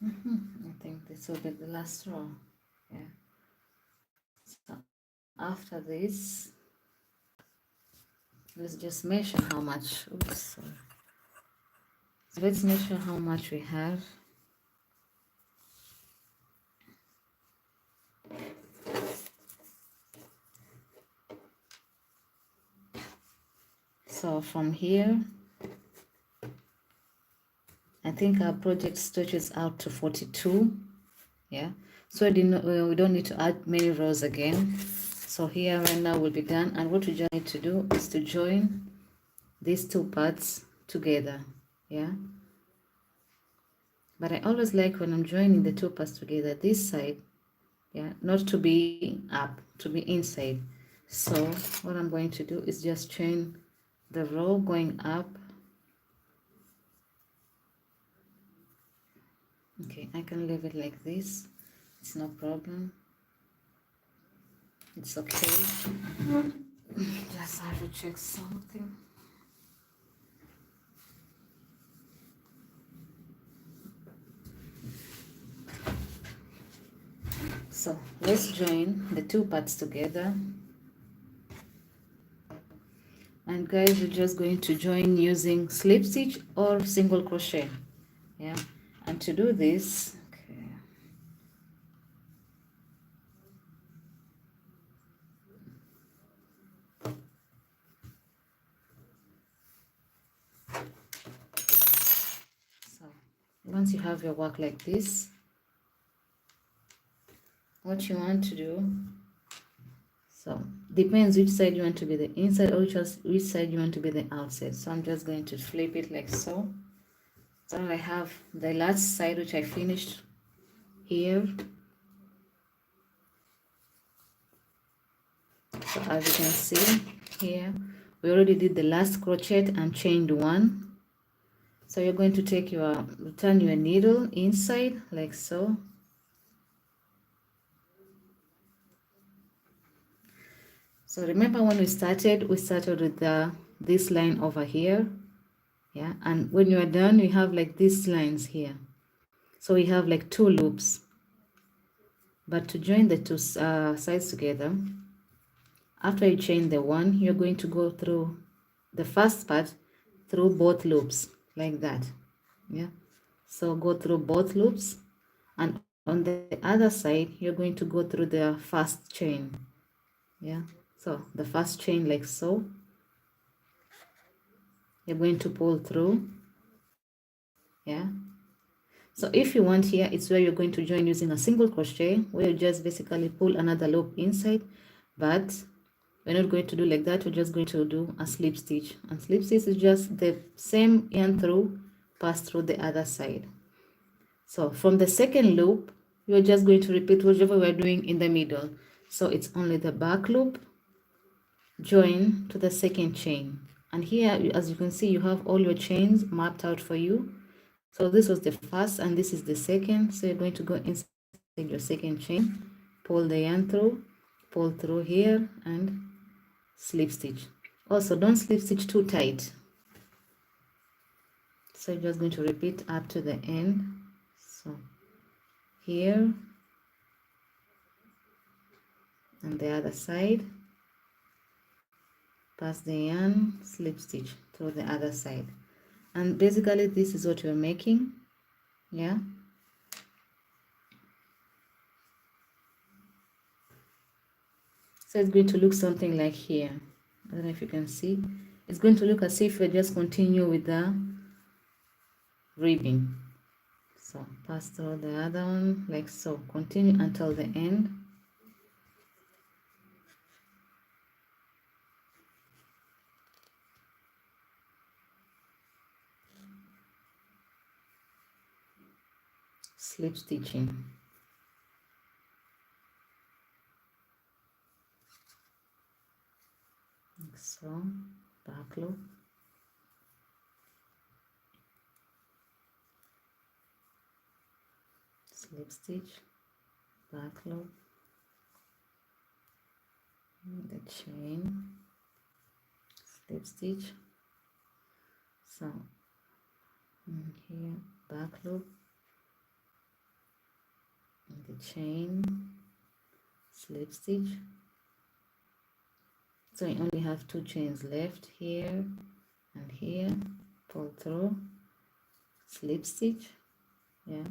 I think this will be the last row. Yeah. So after this, let's just measure how much. Oops, sorry. So let's measure how much we have. So from here, I think our project stretches out to 42. Yeah. So we don't need to add many rows again. So here right now will be done. And what we just need to do is to join these two parts together. Yeah. But I always like when I'm joining the two parts together, this side, yeah, not to be up, to be inside. So what I'm going to do is just chain the row going up. Okay, I can leave it like this. It's no problem. It's okay. Just have to check something. So let's join the two parts together. And guys, we're just going to join using slip stitch or single crochet. Yeah. And to do this, okay. So once you have your work like this, what you want to do, so depends which side you want to be the inside or which side you want to be the outside. So I'm just going to flip it like so. So I have the last side which I finished here. So as you can see here, we already did the last crochet and chained one. So you're going to take turn your needle inside like so. So remember when we started with this line over here. Yeah, and when you are done, you have like these lines here. So we have like two loops. But to join the two sides together, after you chain the one, you're going to go through the first part through both loops like that. Yeah. So go through both loops, and on the other side, you're going to go through the first chain. Yeah. So the first chain like so. You're going to pull through. Yeah. So if you want here, it's where you're going to join using a single crochet, where you just basically pull another loop inside, but we're not going to do like that. We're just going to do a slip stitch, and slip stitch is just the same yarn through pass through the other side. So from the second loop, you're just going to repeat whatever we're doing in the middle. So it's only the back loop, join to the second chain, and here, as you can see, you have all your chains mapped out for you. So this was the first and this is the second. So you're going to go inside your second chain, pull the yarn through, pull through here and slip stitch. Also, don't slip stitch too tight. So you're just going to repeat up to the end. So here and the other side, pass the yarn, slip stitch through the other side. And basically this is what you're making. Yeah, so it's going to look something like here. I don't know if you can see. It's going to look as if we just continue with the ribbing. So pass through the other one like so. Continue until the end. Slip stitching. Like so. Back loop. Slip stitch. Back loop. The chain. Slip stitch. So here back loop. The chain, slip stitch. So you only have 2 chains left, here and here. Pull through, slip stitch. Yeah,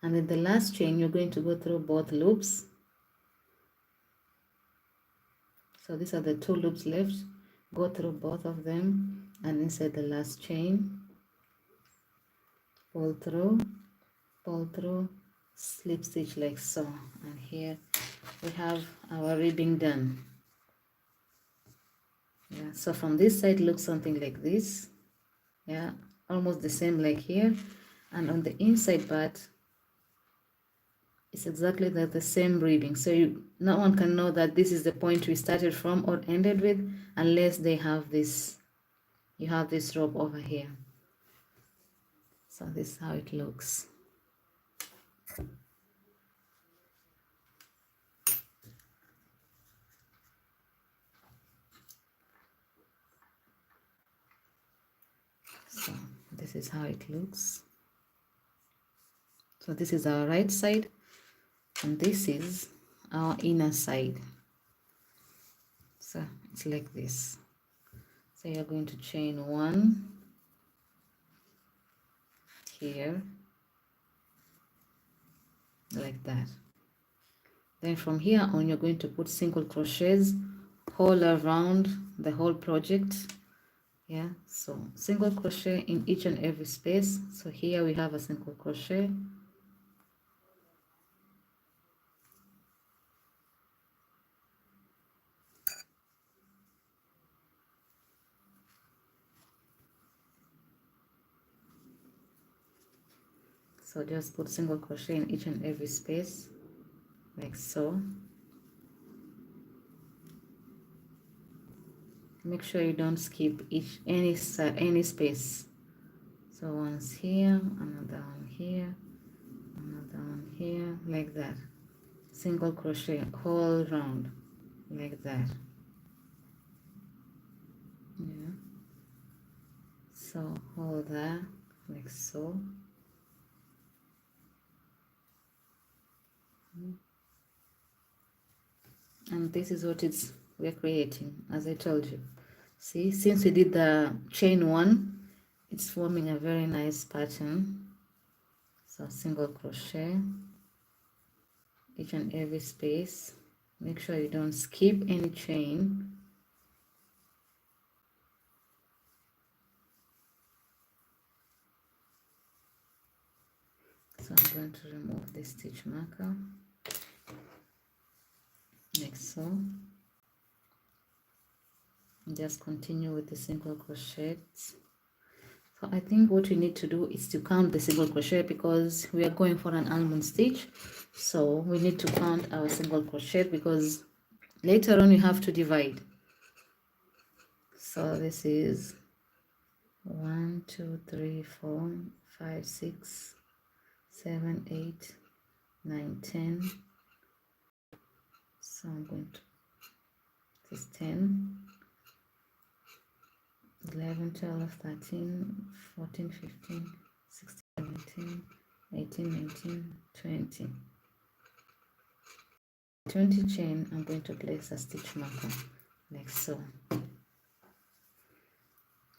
and in the last chain you're going to go through both loops. So these are the 2 loops left. Go through both of them and inside the last chain, pull through, slip stitch like so. And here we have our ribbing done. Yeah, so from this side looks something like this. Yeah, almost the same like here. And on the inside part it's exactly the same ribbing. So no one can know that this is the point we started from or ended with unless they have this. You have this rope over here. So this is how it looks. So this is how it looks. So this is our right side and this is our inner side. So it's like this. So you're going to chain 1 here like that. Then from here on you're going to put single crochets all around the whole project. Yeah, so single crochet in each and every space. So here we have a single crochet, so just put single crochet in each and every space like so. Make sure you don't skip any space. So one's here, another one here, another one here, like that. Single crochet all round like that. Yeah, so hold that like so. And this is what we're creating, as I told you. See, since we did the chain 1, it's forming a very nice pattern. So single crochet each and every space. Make sure you don't skip any chain. So I'm going to remove the stitch marker like so. And just continue with the single crochets. So I think what we need to do is to count the single crochet because we are going for an almond stitch. So we need to count our single crochet because later on you have to divide. So this is 1, 2, 3, 4, 5, 6, 7, 8, 9, 10. So I'm going to, this is 10, 11, 12, 13, 14, 15, 16, 17, 18, 19, 20. 20 chain, I'm going to place a stitch marker like so.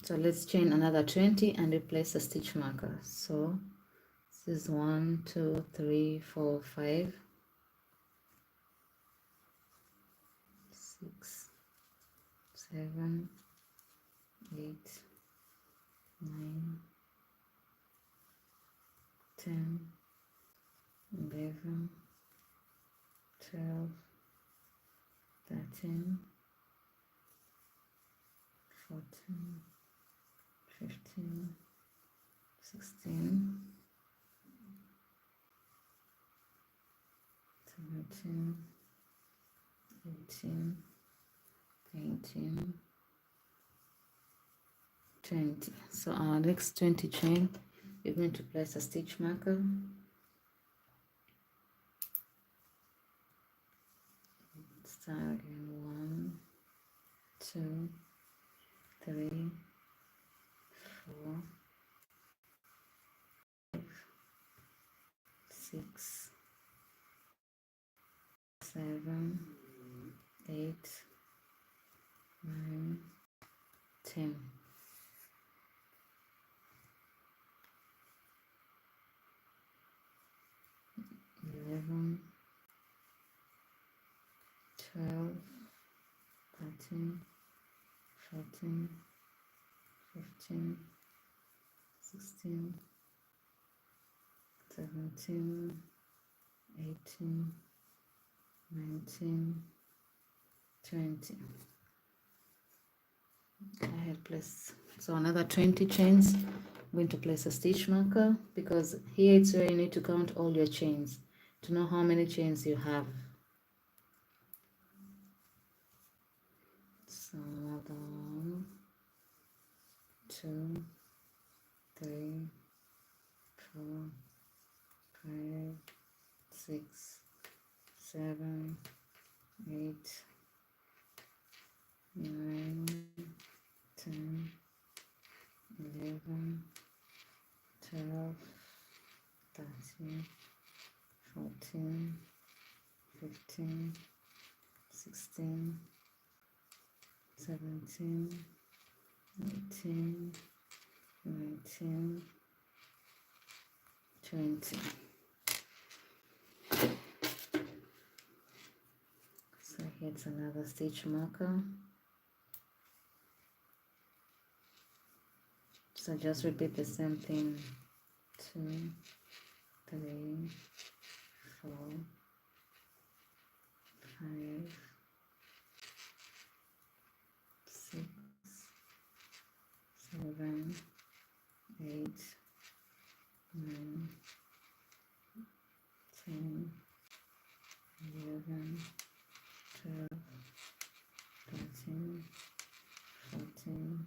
So let's chain another 20 and replace a stitch marker. So this is 1, 2, 3, 4, 5, 6, 7, 8, 9, 10, 11, 12, 13, 14, 15, 16, 17, 18, 19, 20. So our next 20 chain, we're going to place a stitch marker. Start again. 1, 2, 3, 4, 6, 7, 8, 9, 10. 11, 12, 13, 14, 15, 16, 17, 18, 19, 20. I had placed so another 20 chains. I'm going to place a stitch marker because here it's where you need to count all your chains to know how many chains you have. So another 1, 2, 3, 4, 5, 6, 7, 8, 9, 10, 11, 12, 13, 14, 15, 16, 17, 18, 19, 20. So here's another stitch marker. So just repeat the same thing. 2, 3, 4, 5, 6, 7, 8, 9, 10, 11, 12, 13, 14,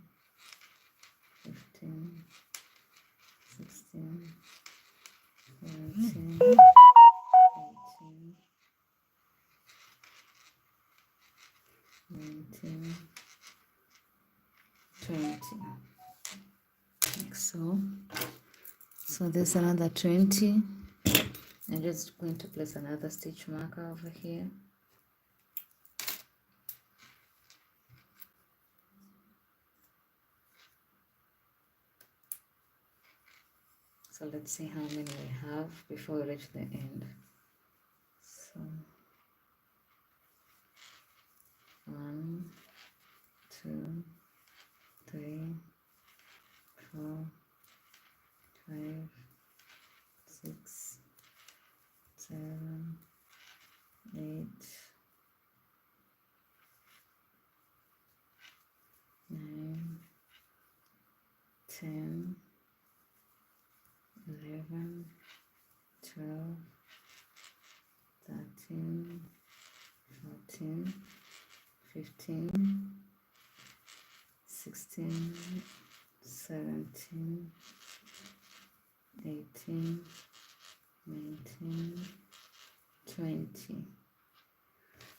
15, 16, 17, 18, 19, 20. Like so. So there's another 20. I'm just going to place another stitch marker over here. So let's see how many we have before we reach the end. So 1, 2, 3, 4, 5, 6, 7, 8, 9, 10, 11, 12, 13, 14, 15, 16, 17, 18, 19, 20.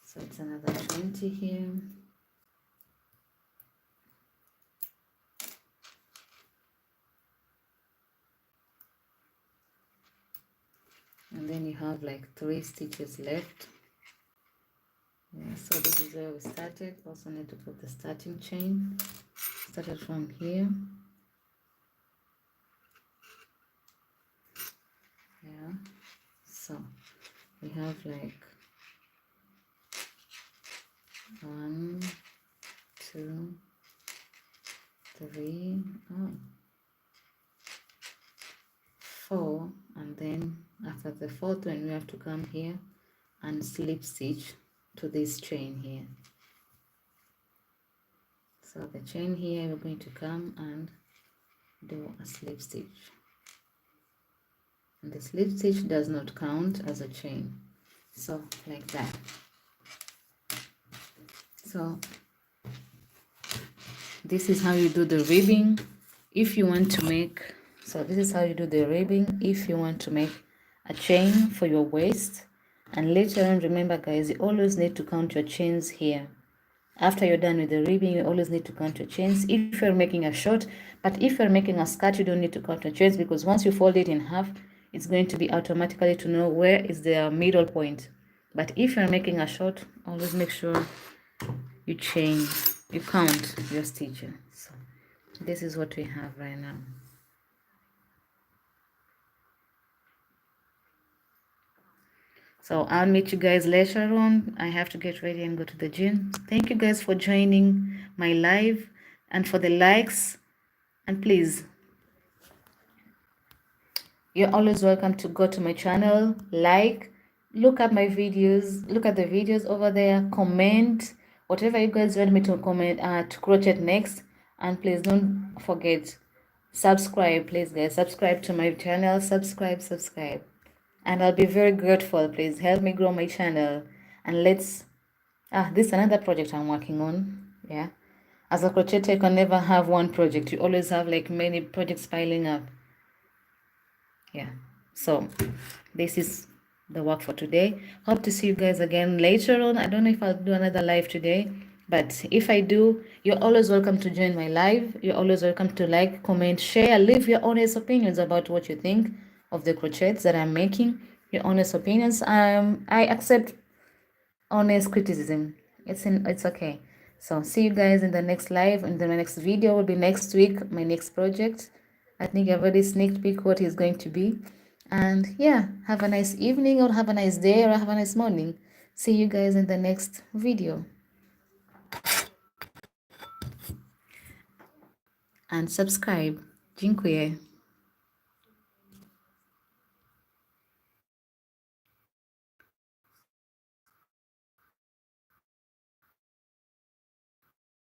So it's another 20 here. And then you have like 3 stitches left. Yeah, so this is where we started. Also need to put the starting chain. Started from here. Yeah, so we have like 1, 2, 3, 4, and then after the fourth one we have to come here and slip stitch to this chain here. So the chain here, we're going to come and do a slip stitch, and the slip stitch does not count as a chain, so like that. So this is how you do the ribbing if you want to make, so this is how you do the ribbing if you want to make a chain for your waist. And later on, remember guys, you always need to count your chains here. After you're done with the ribbing, you always need to count your chains if you're making a short. But if you're making a skirt, you don't need to count your chains, because once you fold it in half, it's going to be automatically to know where is the middle point. But if you're making a short, always make sure you chain, you count your stitches. So this is what we have right now. So I'll meet you guys later on. I have to get ready and go to the gym. Thank you guys for joining my live and for the likes. And please, you're always welcome to go to my channel, like, look at my videos, look at the videos over there, comment, whatever you guys want me to comment, to crochet next. And please don't forget, subscribe, please guys, subscribe to my channel, subscribe. And I'll be very grateful. Please help me grow my channel. And let's, this is another project I'm working on. Yeah. As a crocheter, you can never have one project. You always have like many projects piling up. Yeah, so this is the work for today. Hope to see you guys again later on. I don't know if I'll do another live today, but if I do, you're always welcome to join my live. You're always welcome to like, comment, share, leave your honest opinions about what you think of the crochets that I'm making. Your honest opinions. I accept honest criticism. It's okay. So see you guys in the next live, and then my next video will be next week, my next project. I think I've already sneak peek what is going to be. And yeah, have a nice evening, or have a nice day, or have a nice morning. See you guys in the next video. And subscribe. Dziękuję.